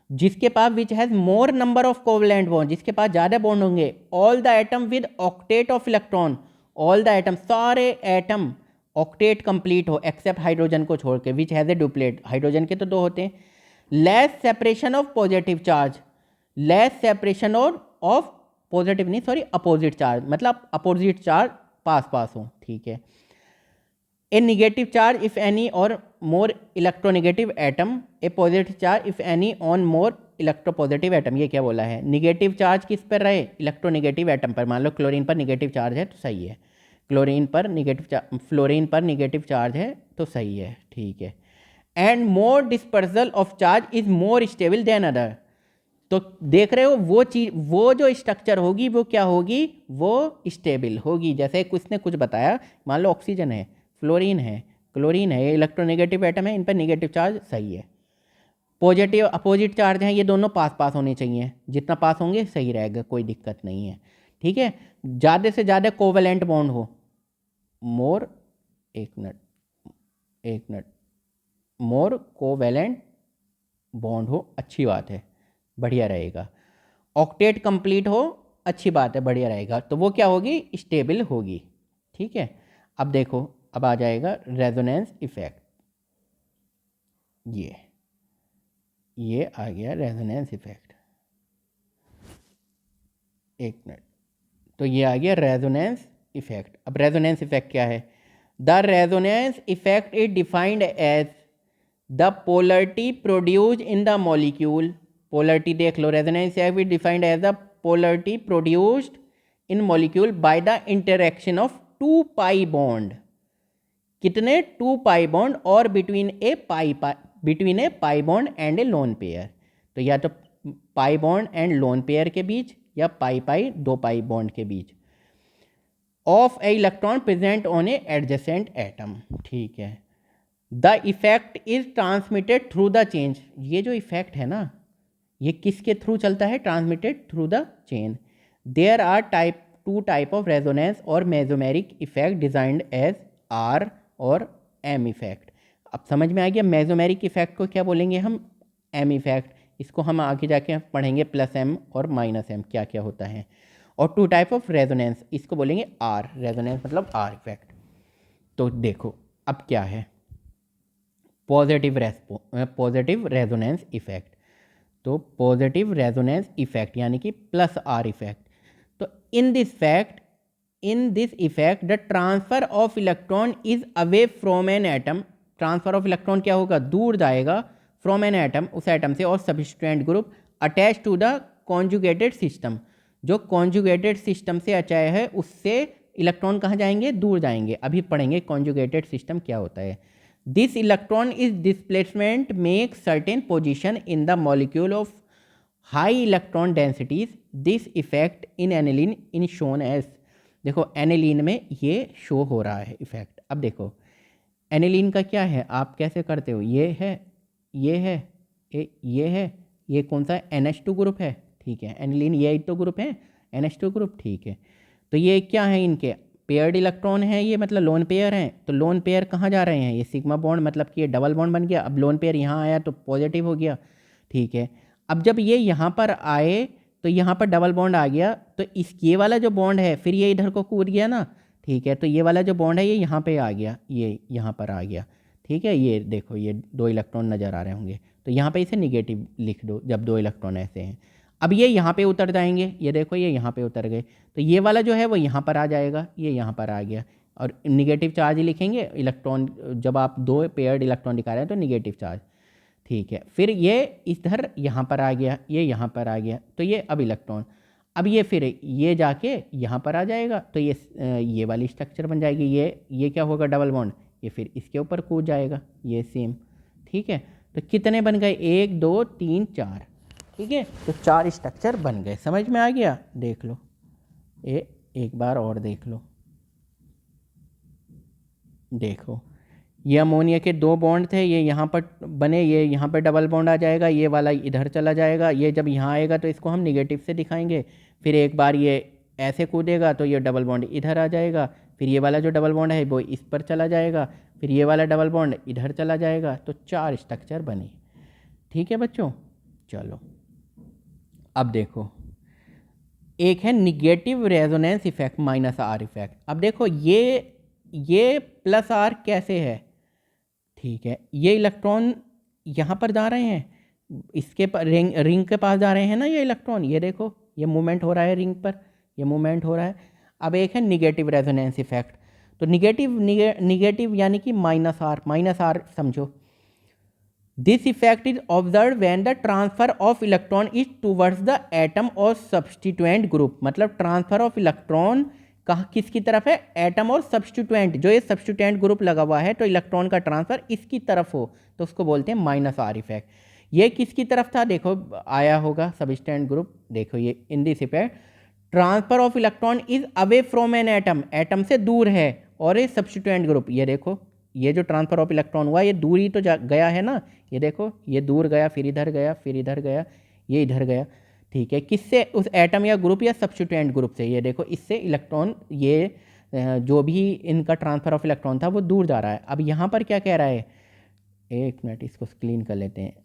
जिसके पास which has more number of covalent bond, जिसके पास ज़्यादा बॉन्ड होंगे, all the atom with octet of electron, all the atom, सारे एटम ऑक्टेट कंप्लीट हो एक्सेप्ट हाइड्रोजन को छोड़ के, which has a duplet, hydrogen के तो 2 होते हैं। Less separation of positive charge, less separation of positive नहीं, सॉरी, अपोजिट चार्ज, मतलब अपोजिट चार्ज पास हो, ठीक है। A negative charge if any और more electronegative atom, A positive charge if any on more electropositive atom, ये क्या बोला है, निगेटिव चार्ज किस पर रहे, इलेक्ट्रोनेगेटिव एटम पर, मान लो क्लोरीन पर निगेटिव चार्ज है तो सही है, फ्लोरीन पर नेगेटिव चार्ज है तो सही है, ठीक है। And more dispersal of charge is more stable then other. तो देख रहे हो वो जो स्ट्रक्चर होगी वो क्या होगी, वो स्टेबल होगी। जैसे कुछ ने कुछ बताया, मान लो ऑक्सीजन है, फ्लोरीन है, क्लोरीन है, ये इलेक्ट्रोनेगेटिव एटम है, इन पर नेगेटिव चार्ज सही है। पॉजिटिव अपोजिट चार्ज हैं, ये दोनों पास पास होने चाहिए, जितना पास होंगे सही रहेगा, कोई दिक्कत नहीं है, ठीक है। ज़्यादा से ज़्यादा कोवेलेंट बॉन्ड हो, मोर एक मिनट मोर कोवेलेंट बॉन्ड हो, अच्छी बात है, बढ़िया रहेगा। ऑक्टेट कंप्लीट हो, अच्छी बात है, बढ़िया रहेगा। तो वो क्या होगी, स्टेबल होगी, ठीक है। अब देखो, अब आ जाएगा रेजोनेंस इफेक्ट। ये आ गया रेजोनेंस इफेक्ट, एक मिनट। तो ये आ गया रेजोनेंस इफेक्ट। अब रेजोनेंस इफेक्ट क्या है? The resonance effect is defined as the polarity produced in the molecule. Polarity देख लो, resonance effect is defined as the polarity produced in molecule by the interaction of 2 pi bond. कितने? 2 पाई बॉन्ड और between a pi bond and a lone pair. तो या तो pi bond and lone pair के बीच, या पाई 2 पाई बॉन्ड के बीच, of a electron present on a adjacent atom, ठीक है। The effect is transmitted through the chain. ये जो इफेक्ट है ना, ये किसके थ्रू चलता है? Transmitted through the chain. There are 2 type of resonance और mesomeric effect designed as R और एम इफेक्ट। अब समझ में आ गया, मेसोमेरिक इफेक्ट को क्या बोलेंगे हम? M effect. इसको हम आगे जाके पढ़ेंगे, प्लस एम और माइनस एम क्या क्या होता है। और 2 टाइप ऑफ रेजोनेंस, इसको बोलेंगे आर रेजोनेंस, मतलब आर इफेक्ट। तो देखो अब क्या है, पॉजिटिव रेजोनेंस इफेक्ट। तो पॉजिटिव रेजोनेंस इफेक्ट यानी कि प्लस आर इफेक्ट। तो in this effect the transfer of electron is away from an atom. Transfer of electron क्या होगा? दूर जाएगा, फ्रॉम एन एटम, उस एटम से, और substituent group attach to the conjugated system. जो कॉन्जुगेटेड सिस्टम से अटैच है उससे इलेक्ट्रॉन कहाँ जाएंगे? दूर जाएंगे। अभी पढ़ेंगे कॉन्जुगेटेड सिस्टम क्या होता है। This electron is displacement make certain position in the molecule of high electron densities. This effect in aniline in shown as. देखो एनिलीन में ये शो हो रहा है इफेक्ट। अब देखो एनिलीन का क्या है, आप कैसे करते हो? ये है, ये है, ये है, ये कौन सा है? NH2 ग्रुप है, ठीक है। एनिलीन ये तो ग्रुप है, NH2 ग्रुप, ठीक है। तो ये क्या है? इनके पेयर्ड इलेक्ट्रॉन है, ये मतलब लोन पेयर हैं। तो लोन पेयर कहाँ जा रहे हैं? ये सिग्मा बॉन्ड, मतलब कि ये डबल बॉन्ड बन गया। अब लोन पेयर यहाँ आया तो पॉजिटिव हो गया, ठीक है। अब जब ये यहाँ पर आए तो यहाँ पर डबल बॉन्ड आ गया, तो ये वाला जो बॉन्ड है फिर ये इधर को कूद गया ना, ठीक है। तो ये वाला जो बॉन्ड है ये यहाँ पे आ गया, ये यहाँ पर आ गया, ठीक है। ये देखो ये 2 इलेक्ट्रॉन नज़र आ रहे होंगे, तो यहाँ पे इसे निगेटिव लिख दो जब 2 इलेक्ट्रॉन ऐसे हैं। अब ये यहाँ पे उतर जाएंगे, ये देखो ये यहाँ पे उतर गए, तो ये वाला जो है वो यहाँ पर आ जाएगा, ये यहाँ पर आ गया, और निगेटिव चार्ज ही लिखेंगे इलेक्ट्रॉन। जब आप 2 पेयर्ड इलेक्ट्रॉन दिखा रहे हैं तो निगेटिव चार्ज, ठीक है। फिर ये इधर यहाँ पर आ गया, ये यहाँ पर आ गया, तो ये अब इलेक्ट्रॉन, अब ये फिर ये जाके यहाँ पर आ जाएगा, तो ये वाली स्ट्रक्चर बन जाएगी। ये क्या होगा? डबल बॉन्ड, ये फिर इसके ऊपर कूद जाएगा, ये सेम, ठीक है। तो कितने बन गए? 1 2 3 4, ठीक है। तो 4 स्ट्रक्चर बन गए। समझ में आ गया? देख लो, एक बार और देख लो, देखो ये अमोनिया के 2 बॉन्ड थे, ये यहाँ पर बने, ये यहाँ पर डबल बॉन्ड आ जाएगा, ये वाला इधर चला जाएगा, ये जब यहाँ आएगा तो इसको हम निगेटिव से दिखाएंगे। फिर एक बार ये ऐसे कूदेगा तो ये डबल बॉन्ड इधर आ जाएगा, फिर ये वाला जो डबल बॉन्ड है वो इस पर चला जाएगा, फिर ये वाला डबल बॉन्ड इधर चला जाएगा। तो 4 स्ट्रक्चर बने, ठीक है बच्चों। चलो अब देखो, एक है negative resonance effect minus are effect. अब देखो ये प्लस आर कैसे है, ठीक है। ये इलेक्ट्रॉन यहाँ पर जा रहे हैं, इसके पर रिंग के पास जा रहे हैं ना ये इलेक्ट्रॉन, ये देखो ये मूवमेंट हो रहा है रिंग पर, ये मूवमेंट हो रहा है। अब एक है निगेटिव रेजोनेंस इफेक्ट। तो निगेटिव यानी कि माइनस आर समझो। This effect is observe when the transfer of electron is towards the atom और सब्स्टिट्यूएंट ग्रुप। मतलब ट्रांसफर ऑफ इलेक्ट्रॉन कहाँ किसकी तरफ है, एटम और सब्स्टिट्यूएंट, जो ये सब्स्टिट्यूएंट ग्रुप लगा हुआ है तो इलेक्ट्रॉन का ट्रांसफर इसकी तरफ हो तो उसको बोलते हैं माइनस आर इफेक्ट। ये किसकी तरफ था, देखो आया होगा सब्स्टिट्यूएंट ग्रुप, देखो ये इन this effect transfer of electron is away from an atom, atom से दूर है, और ये सब्स्टिट्यूएंट ग्रुप, ये देखो ये जो ट्रांसफर ऑफ इलेक्ट्रॉन हुआ ये दूर ही तो गया है ना, ये देखो ये दूर गया, फिर इधर गया, फिर इधर गया, ये इधर गया, ठीक है, किससे, उस एटम या ग्रुप या सब्स्टिट्यूएंट ग्रुप से, ये देखो इससे इलेक्ट्रॉन, ये जो भी इनका ट्रांसफर ऑफ इलेक्ट्रॉन था वो दूर जा रहा है। अब यहाँ पर क्या कह रहा है, एक मिनट इसको क्लीन कर लेते हैं,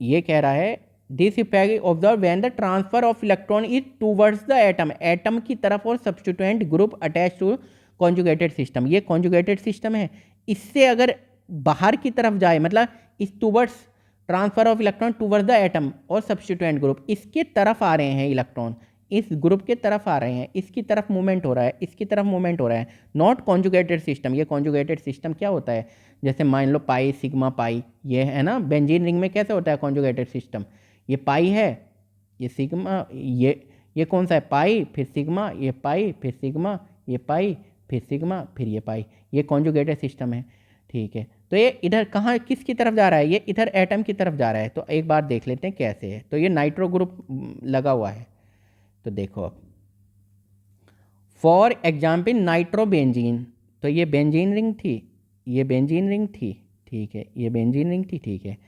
ये कह रहा है this effect observe when the transfer of electron is towards the atom, atom की तरफ और substituent group attach to conjugated system, ये कॉन्जुगेटेड सिस्टम है, इससे अगर बाहर की तरफ जाए, मतलब इस towards transfer of electron towards the atom और सब्स्टिट्यूएंट ग्रुप, इसके तरफ आ रहे हैं इलेक्ट्रॉन, इस ग्रुप के तरफ आ रहे हैं, इसकी तरफ मूवमेंट हो रहा है, इसकी तरफ मूवमेंट हो रहा है, नॉट कॉन्जुगेटेड सिस्टम। ये कॉन्जुगेटेड सिस्टम क्या होता है, जैसे मान लो पाई सिग्मा पाई, ये है ना, बेंजीन रिंग में कैसे होता है कॉन्जुगेटेड सिस्टम, ये पाई है, ये सिग्मा, ये कौन सा है, पाई, फिर सिग्मा, ये पाई, फिर सिग्मा, ये पाई, फिर सिग्मा, फिर ये पाई, ये कॉन्जुगेटेड सिस्टम है, ठीक है। तो ये इधर कहाँ किसकी तरफ जा रहा है, ये इधर एटम की तरफ जा रहा है, तो एक बार देख लेते हैं कैसे है। तो ये नाइट्रो ग्रुप लगा हुआ है, तो देखो अब फॉर एग्जाम्पल नाइट्रोबेंजीन, तो ये बेंजीन रिंग थी, ये बेंजीन रिंग थी, ठीक है, ये बेंजीन रिंग थी, ठीक है।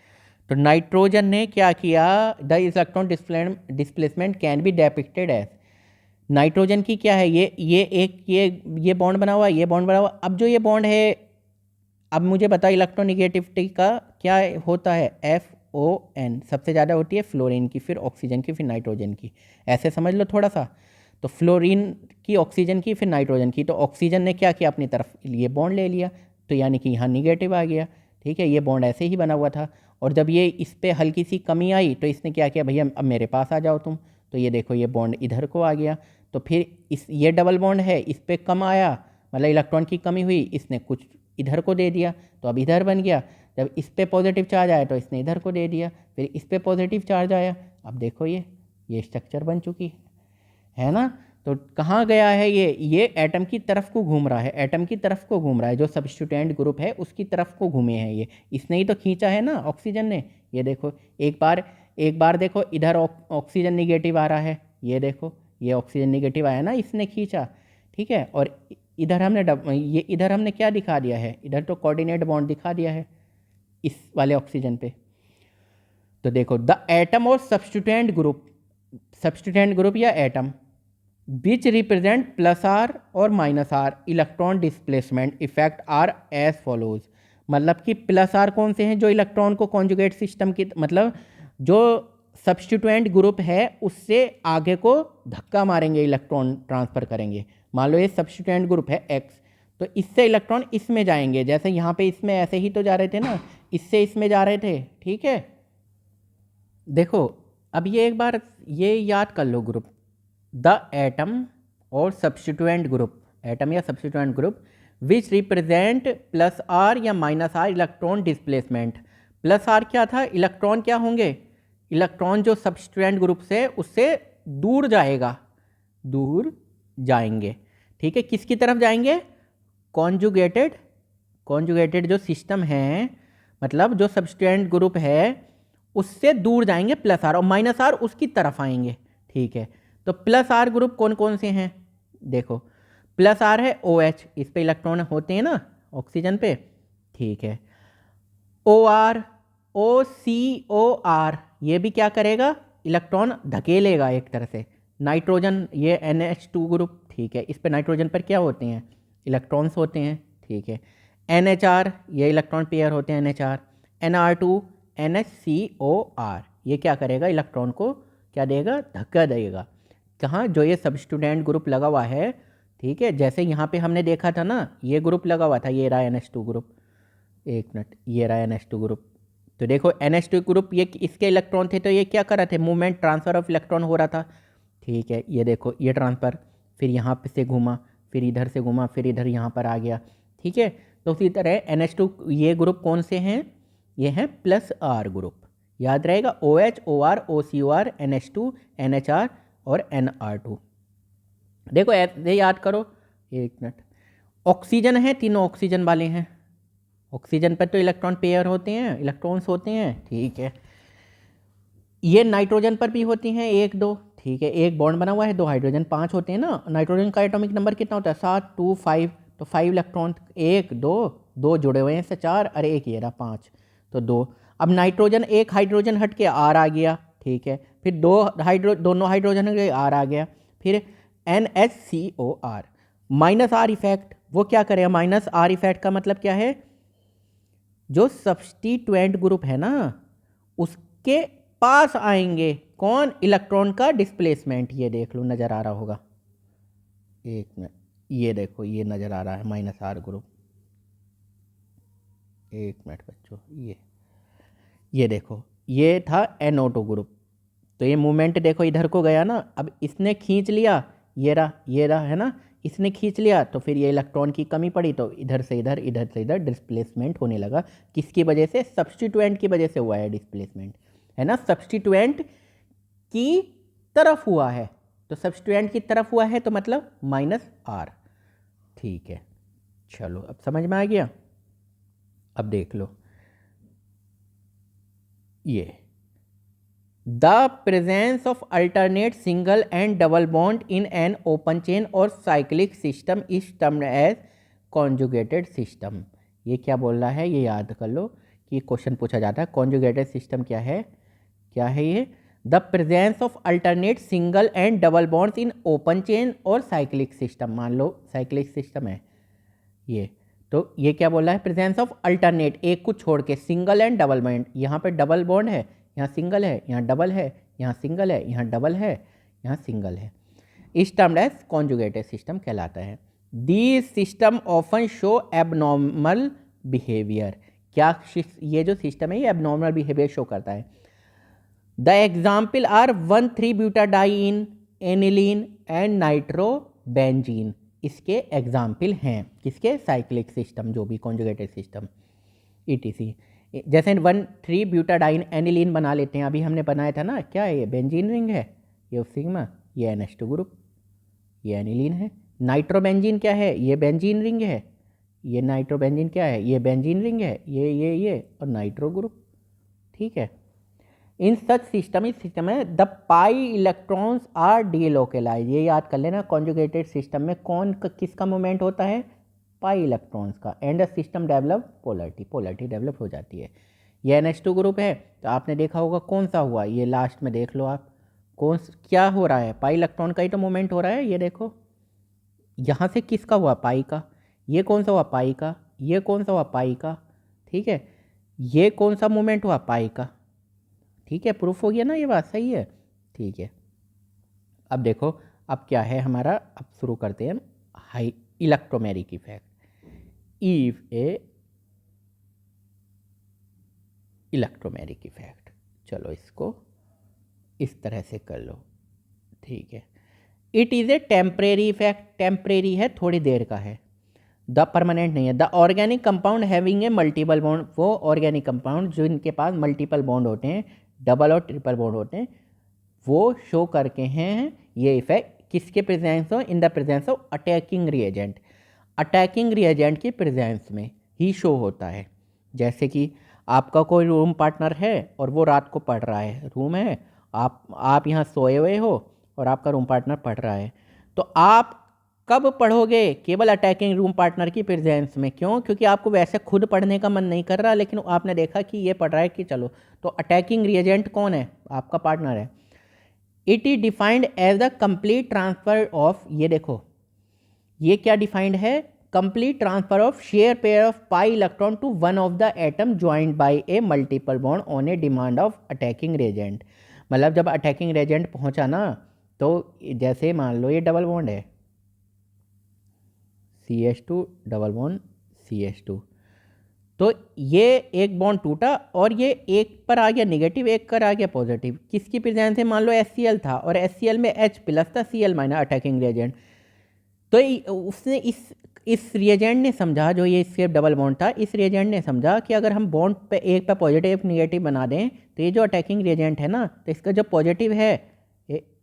तो नाइट्रोजन ने क्या किया, the electron displacement can be depicted as, nitrogen की क्या है, ये बॉन्ड बना हुआ, ये बॉन्ड बना हुआ। अब जो ये बॉन्ड है, अब मुझे बता इलेक्ट्रोनिगेटिविटी का क्या होता है, FON सबसे ज़्यादा होती है फ्लोरीन की, फिर ऑक्सीजन की, फिर नाइट्रोजन की, ऐसे समझ लो थोड़ा सा। तो फ्लोरीन की, ऑक्सीजन की, फिर नाइट्रोजन की, तो ऑक्सीजन ने क्या किया अपनी तरफ ये बॉन्ड ले लिया, तो यानी कि यहाँ निगेटिव आ गया, ठीक है, ये बॉन्ड ऐसे ही बना हुआ था, और जब ये इस पर हल्की सी कमी आई तो इसने क्या किया, भैया अब मेरे पास आ जाओ तुम, तो ये देखो ये बॉन्ड इधर को आ गया, तो फिर ये डबल बॉन्ड है, इस पर कम आया, मतलब इलेक्ट्रॉन की कमी हुई, इसने कुछ इधर को दे दिया, तो अब इधर बन गया, जब इस पे पॉजिटिव चार्ज आया तो इसने इधर को दे दिया, फिर इस पे पॉजिटिव चार्ज आया, अब देखो ये स्ट्रक्चर बन चुकी है ना। तो कहाँ गया है ये एटम की तरफ को घूम रहा है, एटम की तरफ को घूम रहा है, जो सब्स्टिट्यूएंट ग्रुप है उसकी तरफ को घूमे हैं, ये इसने ही तो खींचा है ना ऑक्सीजन ने, ये देखो एक बार देखो इधर ऑक्सीजन निगेटिव आ रहा है, ये देखो ये ऑक्सीजन निगेटिव आया ना, इसने खींचा, ठीक है, और इधर हमने क्या दिखा दिया है, इधर तो कोऑर्डिनेट बॉन्ड दिखा दिया है इस वाले ऑक्सीजन पे। तो देखो द एटम और सब्स्टिट्यूएंट ग्रुप या atom which represent plus R और minus R electron displacement effect are as follows, मतलब कि प्लस आर कौन से हैं, जो इलेक्ट्रॉन को कॉन्जुगेट सिस्टम की, मतलब जो सब्स्टिट्यूएंट ग्रुप है उससे आगे को धक्का मारेंगे, इलेक्ट्रॉन ट्रांसफर करेंगे। मान लो ये सब्स्टिट्यूएंट ग्रुप है X, तो इससे इलेक्ट्रॉन इसमें जाएंगे, जैसे यहाँ पे इसमें ऐसे ही तो जा रहे थे ना, इससे इसमें जा रहे थे, ठीक है। देखो अब ये एक बार ये याद कर लो ग्रुप, द एटम और सब्स्टिट्यूएंट ग्रुप, एटम या substituent group which represent plus R या minus R electron displacement. Plus R क्या था, इलेक्ट्रॉन क्या होंगे, इलेक्ट्रॉन जो सब्स्टिट्यूएंट ग्रुप से उससे दूर जाएगा, दूर जाएंगे, ठीक है, किसकी तरफ जाएंगे, कॉन्जुगेटेड जो सिस्टम है, मतलब जो सब्स्टिट्यूएंट ग्रुप है उससे दूर जाएंगे प्लस आर, और माइनस आर उसकी तरफ आएंगे, ठीक है। तो प्लस आर ग्रुप कौन कौन से हैं, देखो प्लस आर है OH, इस पे इलेक्ट्रॉन होते हैं ना ऑक्सीजन पे, ठीक है। OR OCOR ये भी क्या करेगा, इलेक्ट्रॉन धकेलेगा एक तरह से। नाइट्रोजन ये NH2 ग्रुप, ठीक है, इस पे नाइट्रोजन पर क्या होते हैं, इलेक्ट्रॉन्स होते हैं, ठीक है। NHR ये इलेक्ट्रॉन पेयर होते हैं, NHR। NR2 NHCOR ये क्या करेगा, इलेक्ट्रॉन को क्या देगा, धक्का देगा, कहाँ, जो ये सब्स्टिट्यूएंट ग्रुप लगा हुआ है, ठीक है, जैसे यहाँ पे हमने देखा था ना, ये ग्रुप लगा हुआ था, ये रहा NH2 ग्रुप, एक मिनट, ये रहा NH2 ग्रुप, तो देखो NH2 ग्रुप ये इसके इलेक्ट्रॉन थे, तो ये क्या कर रहे थे, मूवमेंट ट्रांसफर ऑफ इलेक्ट्रॉन हो रहा था, ठीक है, ये देखो ये ट्रांसफ़र, फिर यहाँ पे से घूमा, फिर इधर से घूमा, फिर इधर यहाँ पर आ गया, ठीक है। तो उसी तरह NH2 ये ग्रुप कौन से हैं, ये हैं प्लस आर ग्रुप, याद रहेगा, OH OR OCOR NH2 NHR और NR2। देखो ऐसे याद करो, एक मिनट, ऑक्सीजन है, तीनों ऑक्सीजन वाले हैं, ऑक्सीजन पर तो इलेक्ट्रॉन पेयर होते हैं, इलेक्ट्रॉन्स होते हैं, ठीक है। ये नाइट्रोजन पर भी होती हैं, एक दो, ठीक है, एक बॉन्ड बना हुआ है, दो हाइड्रोजन, पांच होते हैं ना। नाइट्रोजन का एटॉमिक नंबर कितना होता है? 7, 2, 5, तो 5 इलेक्ट्रॉन, एक दो, दो जुड़े हुए हैं इससे 4, अरे एक ये रहा 5, तो 2। अब नाइट्रोजन, एक हाइड्रोजन हट के आर आ गया, ठीक है, फिर दोनों हाइड्रोजन हट के आर आ गया, फिर NHCOR, माइनस आर इफेक्ट, वो क्या करेगा? माइनस आर इफेक्ट का मतलब क्या है? जो सब्स्टिट्यूएंट ग्रुप है ना, उसके पास आएंगे कौन? इलेक्ट्रॉन का डिस्प्लेसमेंट। ये देख लो, नजर आ रहा होगा, एक मिनट, ये देखो, ये नजर आ रहा है माइनस आर ग्रुप, एक मिनट बच्चों, ये देखो, ये था NO2 ग्रुप, तो ये मूवमेंट देखो इधर को गया ना, अब इसने खींच लिया, ये रहा है ना, इसने खींच लिया, तो फिर ये इलेक्ट्रॉन की कमी पड़ी, तो इधर से इधर, इधर से इधर डिस्प्लेसमेंट होने लगा। किसकी वजह से? सब्स्टिट्यूएंट की वजह से हुआ है डिस्प्लेसमेंट, है ना, सब्स्टिट्यूएंट की तरफ हुआ है, तो सब्स्टिट्यूएंट की तरफ हुआ है तो मतलब माइनस आर, ठीक है। चलो अब समझ में आ गया। अब देख लो, ये the presence of alternate single and double bond in an open chain और cyclic system is termed as conjugated system. ये क्या बोल रहा है, ये याद कर लो कि क्वेश्चन पूछा जाता है। कॉन्जुगेटेड सिस्टम क्या है? क्या है ये? The presence of alternate single and double bonds in open chain और साइक्लिक सिस्टम। मान लो साइक्लिक सिस्टम है ये, तो ये क्या बोल रहा है? प्रेजेंस ऑफ अल्टरनेट, एक को छोड़ के, सिंगल एंड डबल बॉन्ड, यहाँ पे डबल बॉन्ड है, यहाँ सिंगल है, यहाँ डबल है, यहाँ सिंगल है, यहाँ डबल है, यहाँ सिंगल है, इस टर्म्ड एज कॉन्जुगेटेड सिस्टम कहलाता है। These system often show abnormal behaviour. क्या ये जो सिस्टम है ये एबनॉर्मल बिहेवियर शो करता है। द एग्जाम्पल आर 1,3-ब्यूटाडाइन, एनिलीन एंड नाइट्रोबेंजीन। इसके एग्जाम्पल हैं किसके? साइक्लिक सिस्टम, जो भी कॉन्जुगेटेड सिस्टम ETC। जैसे 1,3-ब्यूटाडाइन एनिलीन बना लेते हैं, अभी हमने बनाया था ना, क्या है ये? बेंजीन रिंग है, ये सिग्मा, ये NH2 ग्रुप, ये एनिलीन है। नाइट्रोबेंजीन क्या है? ये बेंजीन रिंग है, ये नाइट्रोबेंजीन क्या है? ये बेंजीन रिंग है, ये और नाइट्रो ग्रुप, ठीक है। इन सच सिस्टम, इस सिस्टम में द पाई इलेक्ट्रॉन्स आर डीलोकेलाइज। ये याद कर लेना, कॉन्जुगेटेड सिस्टम में किसका मूवमेंट होता है? पाई इलेक्ट्रॉन्स का, and the system develop polarity develop हो जाती है। ये NH2 ग्रुप है, तो आपने देखा होगा कौन सा हुआ, ये लास्ट में देख लो आप, क्या हो रहा है? पाई इलेक्ट्रॉन का ही तो मूवमेंट हो रहा है। ये देखो, यहाँ से किसका हुआ? पाई का। ये कौन सा हुआ? पाई का। ये कौन सा हुआ? पाई का, ठीक है। ये कौन सा मूवमेंट हुआ? पाई का, ठीक है। प्रूफ हो गया ना, ये बात सही है, ठीक है। अब देखो, अब क्या है हमारा, अब शुरू करते हैं high electromeric effect. If A electromeric effect, चलो इसको इस तरह से कर लो, ठीक है। It is a temporary effect, temporary है, थोड़ी देर का है, द परमानेंट नहीं है। The organic compound having a multiple bond, वो ऑर्गेनिक कंपाउंड जो इनके पास मल्टीपल बॉन्ड होते हैं, डबल और ट्रिपल बॉन्ड होते हैं, वो शो करके हैं ये इफेक्ट किसके प्रेजेंस हो? In the presence of attacking reagent, attacking reagent की प्रेजेंस में ही शो होता है। जैसे कि आपका कोई रूम पार्टनर है और वो रात को पढ़ रहा है, रूम है, आप यहाँ सोए हुए हो और आपका रूम पार्टनर पढ़ रहा है, तो आप कब पढ़ोगे? केवल अटैकिंग रूम पार्टनर की प्रेजेंस में। क्यों? क्योंकि आपको वैसे खुद पढ़ने का मन नहीं कर रहा, लेकिन आपने देखा कि ये पढ़ रहा है, कि चलो, तो अटैकिंग रिएजेंट कौन है? आपका पार्टनर है। It is defined as the complete transfer of, ये देखो, ये क्या डिफाइंड है? Complete transfer of share pair of pi electron to one of the atom joined by a multiple bond on a demand of attacking reagent. मतलब जब अटैकिंग रिएजेंट पहुंचा ना, तो जैसे मान लो ये डबल बॉन्ड है, CH2 डबल बॉन्ड CH2, तो ये एक बॉन्ड टूटा और ये एक पर आ गया निगेटिव, एक पर आ गया पॉजिटिव। किसकी प्रेजेंस है? मान लो HCl था और HCl में H प्लस था, Cl माइनस, अटैकिंग रिएजेंट। तो उसने इस रिएजेंट ने समझा, जो ये इसके डबल बॉन्ड था, इस रिएजेंट ने समझा कि अगर हम बॉन्ड पे एक पे पॉजिटिव निगेटिव बना दें, तो ये जो अटैकिंग रिएजेंट है ना, तो इसका जो पॉजिटिव है,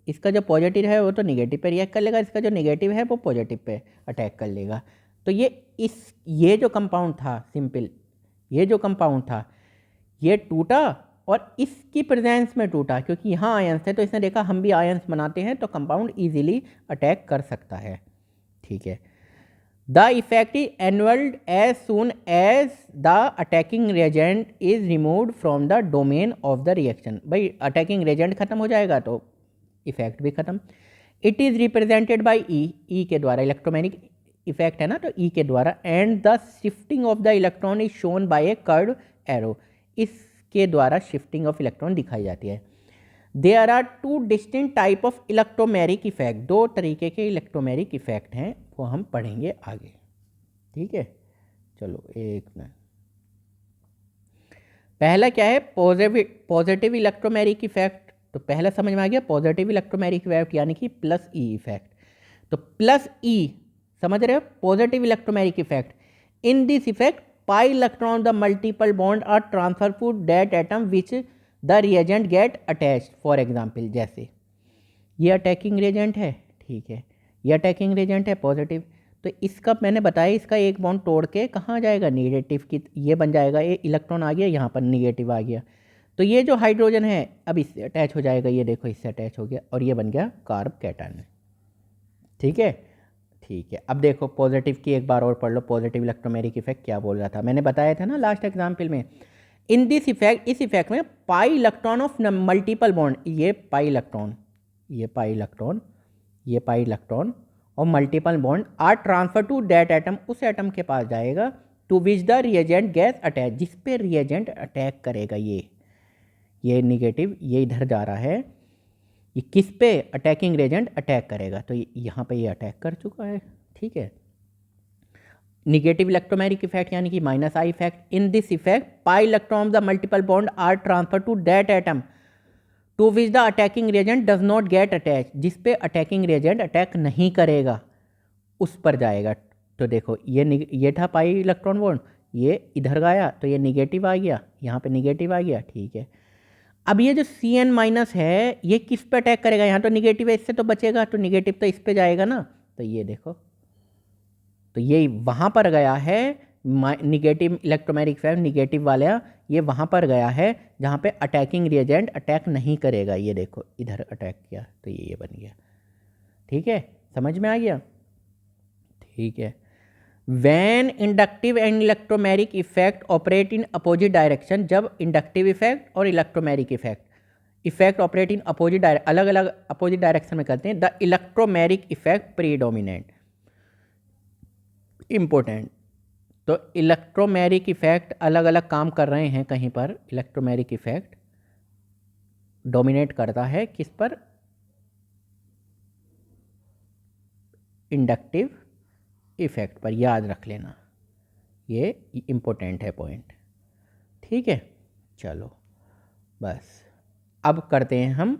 इसका जो पॉजिटिव है वो तो निगेटिव पे रिएक्ट कर लेगा, इसका जो निगेटिव है वो पॉजिटिव पे अटैक कर लेगा। तो ये जो कंपाउंड था सिंपल, ये जो कंपाउंड था ये टूटा और इसकी प्रेजेंस में टूटा, क्योंकि यहाँ आयंस है तो इसने देखा हम भी आयंस बनाते हैं तो कंपाउंड इजीली अटैक कर सकता है। ठीक है, the effect is annulled as soon as the attacking reagent is removed from the domain of the reaction. भाई अटैकिंग रेजेंट खत्म हो जाएगा तो इफेक्ट भी खत्म। It is represented by E के द्वारा, इलेक्ट्रोमैग्नेटिक इफेक्ट है ना तो ई के द्वारा, and the shifting of the electron is shown by a curve arrow, इसके द्वारा शिफ्टिंग ऑफ इलेक्ट्रॉन दिखाई जाती है। There are two distinct type of electromagnetic effect, दो तरीके के इलेक्ट्रोमैग्नेटिक इफेक्ट हैं, वो हम पढ़ेंगे आगे। ठीक है, चलो एक मिनट। पहला क्या है, पॉजिटिव इलेक्ट्रोमैग्नेटिक इफेक्ट। तो पहला समझ में आ गया, पॉजिटिव इलेक्ट्रोमैग्नेटिक इफेक्ट यानी कि प्लस ई इफेक्ट। तो प्लस ई समझ रहे हो, positive electromagnetic effect. In this effect pi electron the multiple bond are transferred to that atom which the reagent get attached, for example जैसे ये अटैकिंग रेजेंट है, ठीक है, ये अटैकिंग रेजेंट है पॉजिटिव, तो इसका मैंने बताया इसका एक बॉन्ड तोड़ के कहाँ जाएगा, नेगेटिव की, ये बन जाएगा, ये इलेक्ट्रॉन आ गया यहाँ पर निगेटिव आ गया, तो ये जो हाइड्रोजन है अब इससे अटैच हो जाएगा, ये देखो इससे अटैच हो गया और ये बन गया कार्ब कैटायन। ठीक है, ठीक है, अब देखो पॉजिटिव की एक बार और पढ़ लो, पॉजिटिव इलेक्ट्रोमैग्नेटिक इफेक्ट क्या बोल रहा था, मैंने बताया था ना लास्ट एग्जाम्पल में। इन दिस इफेक्ट, इस इफेक्ट में pi electron of multiple bond, ये पाई इलेक्ट्रॉन, ये पाई इलेक्ट्रॉन, ये पाई इलेक्ट्रॉन और multiple bond are transfer to that atom, उस एटम के पास जाएगा, to which the reagent gets attach, जिस पे रिएजेंट अटैक करेगा। ये निगेटिव ये इधर जा रहा है, ये किस पे अटैकिंग रेजेंट अटैक करेगा, तो यहाँ पे ये अटैक कर चुका है। ठीक है, निगेटिव इलेक्ट्रोमैग्नेटिक इफेक्ट यानी कि minus I effect. In this effect pi electron the multiple bond are transfer to that atom to which the attacking reagent does not get attach, जिस पे अटैकिंग रेजेंट अटैक नहीं करेगा उस पर जाएगा। तो देखो ये था पाई इलेक्ट्रॉन बॉन्ड, ये इधर गया तो ये निगेटिव आ गया, यहाँ पे निगेटिव आ गया। ठीक है, अब ये जो Cn माइनस है ये किस पे अटैक करेगा, यहाँ तो निगेटिव है, इससे तो बचेगा, तो निगेटिव तो इस पे जाएगा ना, तो ये देखो, तो ये वहाँ पर गया है निगेटिव इलेक्ट्रोमैग्नेटिक इफेक्ट, निगेटिव वाला ये वहाँ पर गया है जहाँ पे अटैकिंग रिएजेंट अटैक नहीं करेगा, ये देखो इधर अटैक किया तो ये बन गया। ठीक है, समझ में आ गया। ठीक है, when inductive and electromagnetic effect operate in opposite direction, जब इंडक्टिव इफेक्ट और electromagnetic effect operate in opposite अलग अलग अपोजिट डायरेक्शन में करते हैं, the electromagnetic effect predominant. Important, तो इलेक्ट्रोमैग्नेटिक इफेक्ट अलग अलग काम कर रहे हैं, कहीं पर इलेक्ट्रोमैग्नेटिक इफेक्ट डोमिनेट करता है किस पर, इंडक्टिव इफेक्ट पर, याद रख लेना, ये इम्पोर्टेंट है पॉइंट। ठीक है, चलो बस अब करते हैं हम,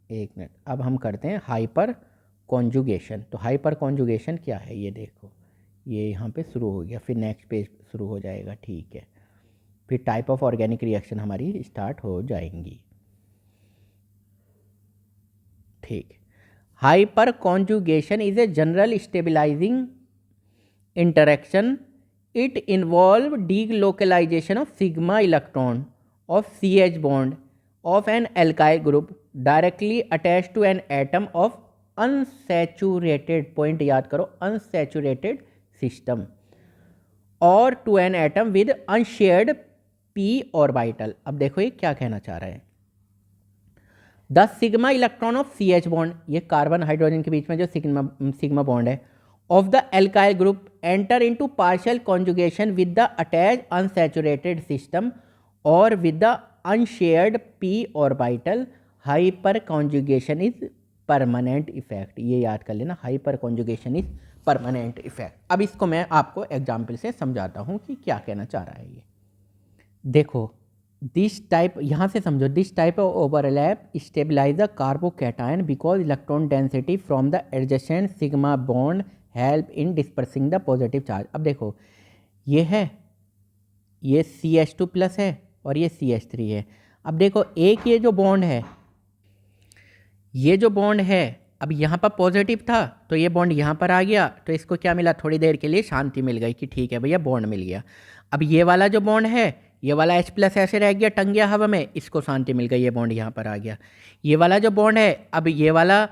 एक मिनट, अब हम करते हैं हाइपर कॉन्जुगेशन। तो हाइपर कॉन्जुगेशन क्या है ये देखो, ये यहाँ पे शुरू हो गया, फिर नेक्स्ट पेज शुरू हो जाएगा। ठीक है, फिर टाइप ऑफ ऑर्गेनिक रिएक्शन हमारी स्टार्ट हो जाएंगी। ठीक, hyperconjugation is a general stabilising interaction. It involve delocalization of sigma electron of CH bond of an alkyl group directly attached to an atom of unsaturated, point याद करो, unsaturated system, or to an atom with unshared p orbital। अब देखो ये क्या कहना चाह रहा है, the sigma electron of CH bond, ये कार्बन हाइड्रोजन के बीच में जो सिग्मा बॉन्ड है, of the alkyl group enter into partial conjugation with the attached unsaturated system or with the unshared p orbital. Hyperconjugation is permanent effect, ये याद कर लेना, hyperconjugation is permanent effect। अब इसको मैं आपको एग्जाम्पल से समझाता हूँ कि क्या कहना चाह रहा है ये। देखो दिस टाइप, यहाँ से समझो, this type of overlap stabilise the carbocation because electron density from the adjacent sigma bond help in dispersing the positive charge. अब देखो ये है, ये CH2 प्लस है और ये CH3 है। अब देखो एक ये जो बॉन्ड है, ये जो बॉन्ड है अब यहाँ पर पॉजिटिव था तो ये बॉन्ड यहाँ पर आ गया, तो इसको क्या मिला, थोड़ी देर के लिए शांति मिल गई कि ठीक है भैया बॉन्ड मिल गया। अब ये वाला जो बॉन्ड है, ये वाला H+ ऐसे रह गया, टंग गया हवा में, इसको शांति मिल गई, ये बॉन्ड यहाँ पर आ गया। ये वाला जो बॉन्ड है, अब ये वाला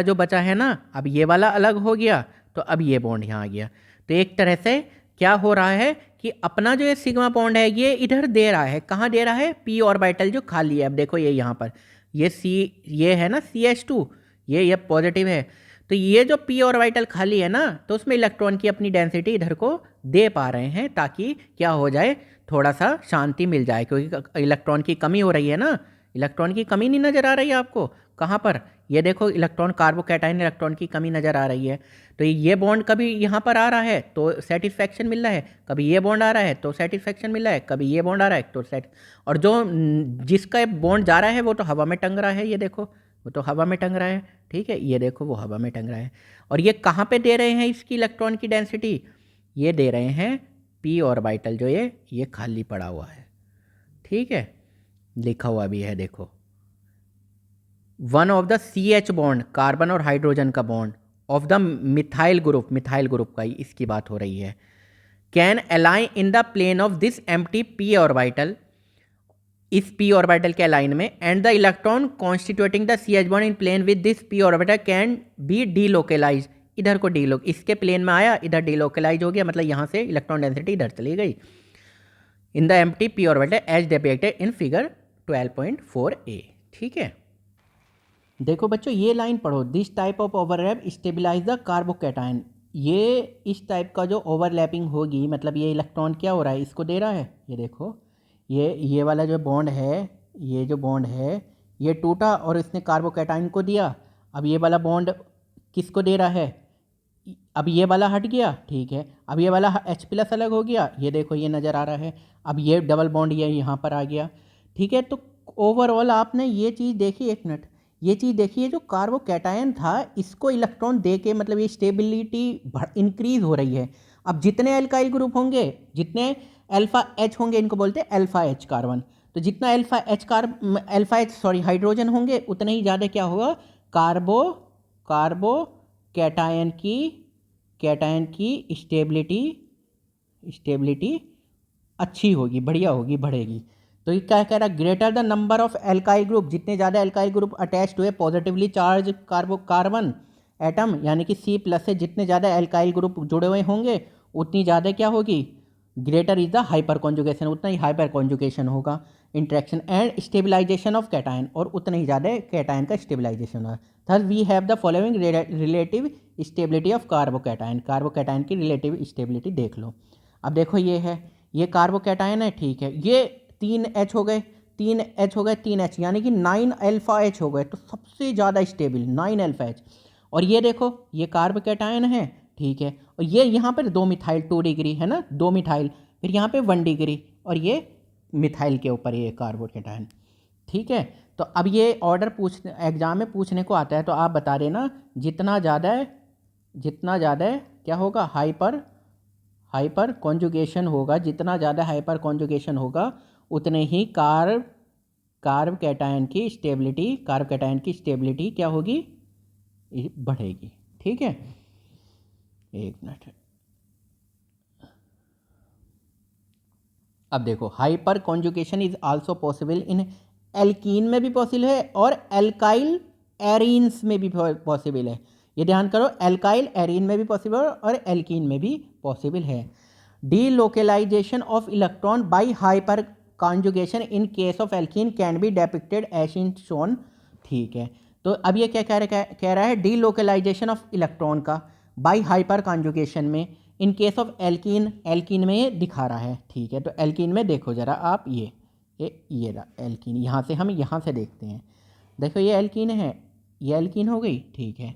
जो बचा है ना, अब ये वाला अलग हो गया, तो अब ये बॉन्ड यहाँ आ गया। तो एक तरह से क्या हो रहा है कि अपना जो ये सिग्मा बॉन्ड है ये इधर दे रहा है, कहाँ दे रहा है, p ऑर्बिटल जो खाली है। अब देखो ये यहाँ पर ये है ना CH2, ये पॉजिटिव है, तो ये जो p ऑर्बिटल खाली है ना, तो उसमें इलेक्ट्रॉन की अपनी डेंसिटी इधर को दे पा रहे हैं, ताकि क्या हो जाए, थोड़ा सा शांति मिल जाए, क्योंकि इलेक्ट्रॉन की कमी हो रही है ना। इलेक्ट्रॉन की कमी नहीं नज़र आ रही है आपको, कहाँ पर, ये देखो इलेक्ट्रॉन, कार्बोकैटायन इलेक्ट्रॉन की कमी नज़र आ रही है। तो ये बॉन्ड कभी यहाँ पर आ रहा है तो सेटिस्फैक्शन मिल रहा है, कभी ये बॉन्ड आ रहा है तो सेटिस्फैक्शन मिल रहा है, कभी ये बॉन्ड आ रहा है तो और जो जिसका बॉन्ड जा रहा है वो तो हवा में टंग रहा है, ये देखो वो तो हवा में टंग रहा है, ठीक है, ये देखो वो हवा में टंग रहा है। और ये कहाँ पे दे रहे हैं इसकी इलेक्ट्रॉन की डेंसिटी, ये दे रहे हैं p ऑर्बिटल जो ये खाली पड़ा हुआ है, ठीक है, लिखा हुआ भी है देखो, one of the CH bond, carbon और हाइड्रोजन का bond of the methyl group का इसकी बात हो रही है, can align in the plane of this empty p orbital, इस p ऑर्बिटल के अलाइन में, and the electron constituting the CH bond in plane with this p orbital can be delocalise, इधर को इसके प्लेन में आया, इधर डीलोकलाइज हो गया, मतलब यहाँ से इलेक्ट्रॉन डेंसिटी इधर चली गई, in the empty p orbital as depicted in figure 12.4a, ठीक है। देखो बच्चों ये लाइन पढ़ो, this type of overlap stabilise the carbocation, ये इस टाइप का जो ओवरलैपिंग होगी, मतलब ये इलेक्ट्रॉन क्या हो रहा है, इसको दे रहा है, ये देखो ये वाला जो बॉन्ड है, ये जो बॉन्ड है ये टूटा और इसने कार्बोकैटायन को दिया। अब ये वाला बॉन्ड किसको दे रहा है, अब ये वाला हट गया, ठीक है, अब ये वाला H+ अलग हो गया, ये देखो ये नज़र आ रहा है, अब ये डबल बॉन्ड ये यहाँ पर आ गया, ठीक है। तो ओवरऑल आपने ये चीज़ देखी, एक मिनट, ये चीज़ देखिए, जो कार्बोकैटायन था इसको इलेक्ट्रॉन दे के, मतलब ये स्टेबिलिटी इंक्रीज हो रही है। अब जितने एल्काइल ग्रुप होंगे, जितने अल्फा H होंगे, इनको बोलते हैं अल्फा H कार्बन, तो जितना अल्फा H हाइड्रोजन होंगे, उतने ही ज़्यादा क्या होगा, कैटायन की स्टेबिलिटी अच्छी होगी, बढ़िया होगी, बढ़ेगी। तो ये क्या कह रहा है, greater the number of alkyl group, जितने ज़्यादा एल्काइल ग्रुप अटैच्ड हुए पॉजिटिवली चार्ज कार्बन एटम, यानी कि C+ से जितने ज़्यादा एल्काइल ग्रुप जुड़े हुए होंगे, उतनी ज़्यादा क्या होगी, greater is the hyperconjugation, उतना ही हाइपर कॉन्जुगेशन होगा, interaction and stabilisation of cation, और उतना ही ज़्यादा कैटायन का स्टेबलाइजेशन होगा। Thus we have the following relative stability of carbocation की रिलेटिव स्टेबिलिटी देख लो। अब देखो ये है, ये कार्बोकैटायन है, ठीक है, ये 3 H हो गए, 3 H, यानी कि 9 अल्फा H हो गए, तो सबसे ज़्यादा स्टेबल 9 अल्फा H। और ये देखो ये कार्बोकैटायन है, ठीक है, और ये यहाँ पर 2 मिथाइल 2 डिग्री है ना, 2 मिथाइल, फिर यहाँ पे 1 डिग्री, और ये मिथाइल के ऊपर ये कार्बोकैटायन, ठीक है। तो अब ये ऑर्डर एग्जाम में पूछने को आता है, तो आप बता देना, जितना ज़्यादा क्या होगा, हाइपर कॉन्जुगेशन होगा, जितना ज़्यादा हाइपर कॉन्जुगेशन होगा, उतने ही कार्बोकैटायन की स्टेबिलिटी क्या होगी, बढ़ेगी, ठीक है। एक मिनट, अब देखो hyper conjugation is also possible in alkene में भी पॉसिबल है और एल्काइल एरीन्स में भी पॉसिबल है, ये ध्यान करो, एल्काइल एरीन में भी पॉसिबल और एल्कीन में भी पॉसिबल है। Delocalisation of electron by hyperconjugation in case of alkene can be depicted as in shown, ठीक है। तो अब ये क्या कह रहा है, डीलोकलाइजेशन ऑफ इलेक्ट्रॉन का बाय हाइपर कॉन्जुगेशन में इन केस ऑफ एल्कीन में ये दिखा रहा है, ठीक है। तो एल्कीन में देखो ज़रा आप, ये एल्कीन, यहाँ से हम यहाँ से देखते हैं, देखो ये एल्कीन है, ये एल्कीन हो गई, ठीक है।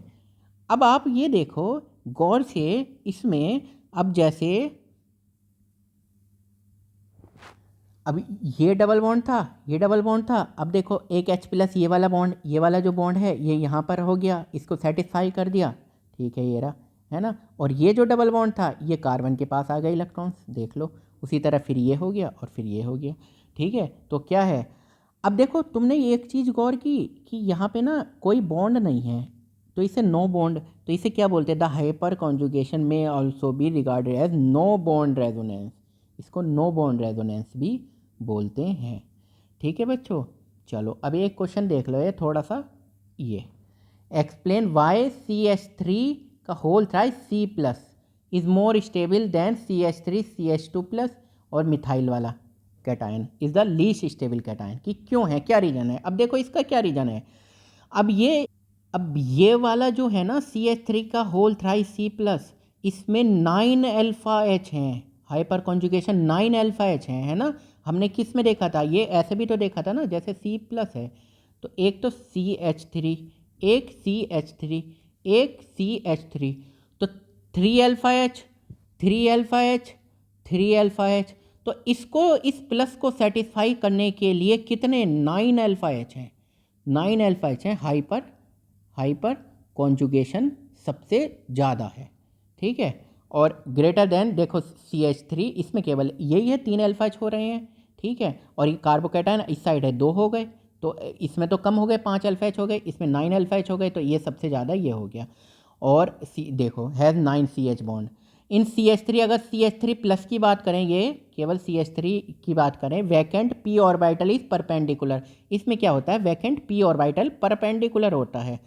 अब आप ये देखो गौर से, इसमें अब जैसे अब ये डबल बॉन्ड था, अब देखो एक H+ ये वाला बॉन्ड, ये वाला जो बॉन्ड है ये यहाँ पर हो गया, इसको सेटिस्फाई कर दिया, ठीक है, ये रहा, है ना। और ये जो डबल बॉन्ड था ये कार्बन के पास आ गए इलेक्ट्रॉन्स, देख लो, उसी तरह फिर ये हो गया और फिर ये हो गया, ठीक है। तो क्या है, अब देखो तुमने एक चीज़ गौर की कि यहाँ पे ना कोई बॉन्ड नहीं है, तो इसे नो बॉन्ड, तो इसे क्या बोलते हैं, द हाइपर कॉन्जुगेशन में also be regarded as no bond resonance, इसको नो बॉन्ड रेजोनेंस भी बोलते हैं। ठीक है बच्चों, चलो अब एक क्वेश्चन देख लो, ये थोड़ा सा, ये एक्सप्लेन वाई CH3 का whole thrice C+ is more stable than CH3 CH2 plus और मिथाइल वाला cation is the least stable cation, कि क्यों है, क्या रीजन है। अब देखो इसका क्या रीजन है। अब ये वाला जो है ना CH3 का होल थ्राइस C+, इसमें 9 अल्फा H हैं, हाइपर कॉन्जुगेशन 9 अल्फा H हैं, है ना। हमने किस में देखा था, ये ऐसे भी तो देखा था ना, जैसे C+ है तो एक तो CH3, एक CH3, एक CH3, तो 3 alpha H, 3 alpha H, 3 alpha H, तो इसको इस प्लस को सेटिस्फाई करने के लिए कितने 9 अल्फा H हैं, 9 अल्फा H हैं, हाइपर कॉन्जुगेशन सबसे ज़्यादा है। ठीक है, और ग्रेटर देन देखो CH3, इसमें केवल यही है 3 अल्फा H हो रहे हैं। ठीक है, और ये कार्बोकैटायन इस साइड है 2 हो गए, तो इसमें तो कम हो गए, 5 अल्फा H हो गए, इसमें 9 अल्फा H हो गए, तो ये सबसे ज़्यादा ये हो गया। और देखो has 9 CH bond in CH3। अगर CH3 प्लस की बात करें, ये केवल CH3 की बात करें, vacant p orbital is perpendicular, इसमें क्या होता है, वैकेंट p ऑर्बिटल परपेंडिकुलर होता है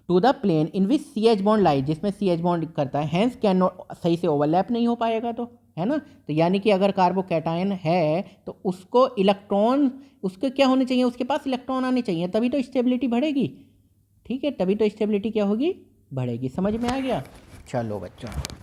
to the plane in which CH bond lies, जिसमें CH बॉन्ड करता है, हैंस कैन नॉट, सही से ओवरलैप नहीं हो पाएगा, तो है ना। तो यानी कि अगर कार्बोकैटायन है तो उसको इलेक्ट्रॉन, उसके क्या होने चाहिए, उसके पास इलेक्ट्रॉन आने चाहिए, तभी तो स्टेबिलिटी बढ़ेगी। ठीक है, तभी तो स्टेबिलिटी क्या होगी, बढ़ेगी। समझ में आ गया। चलो बच्चों।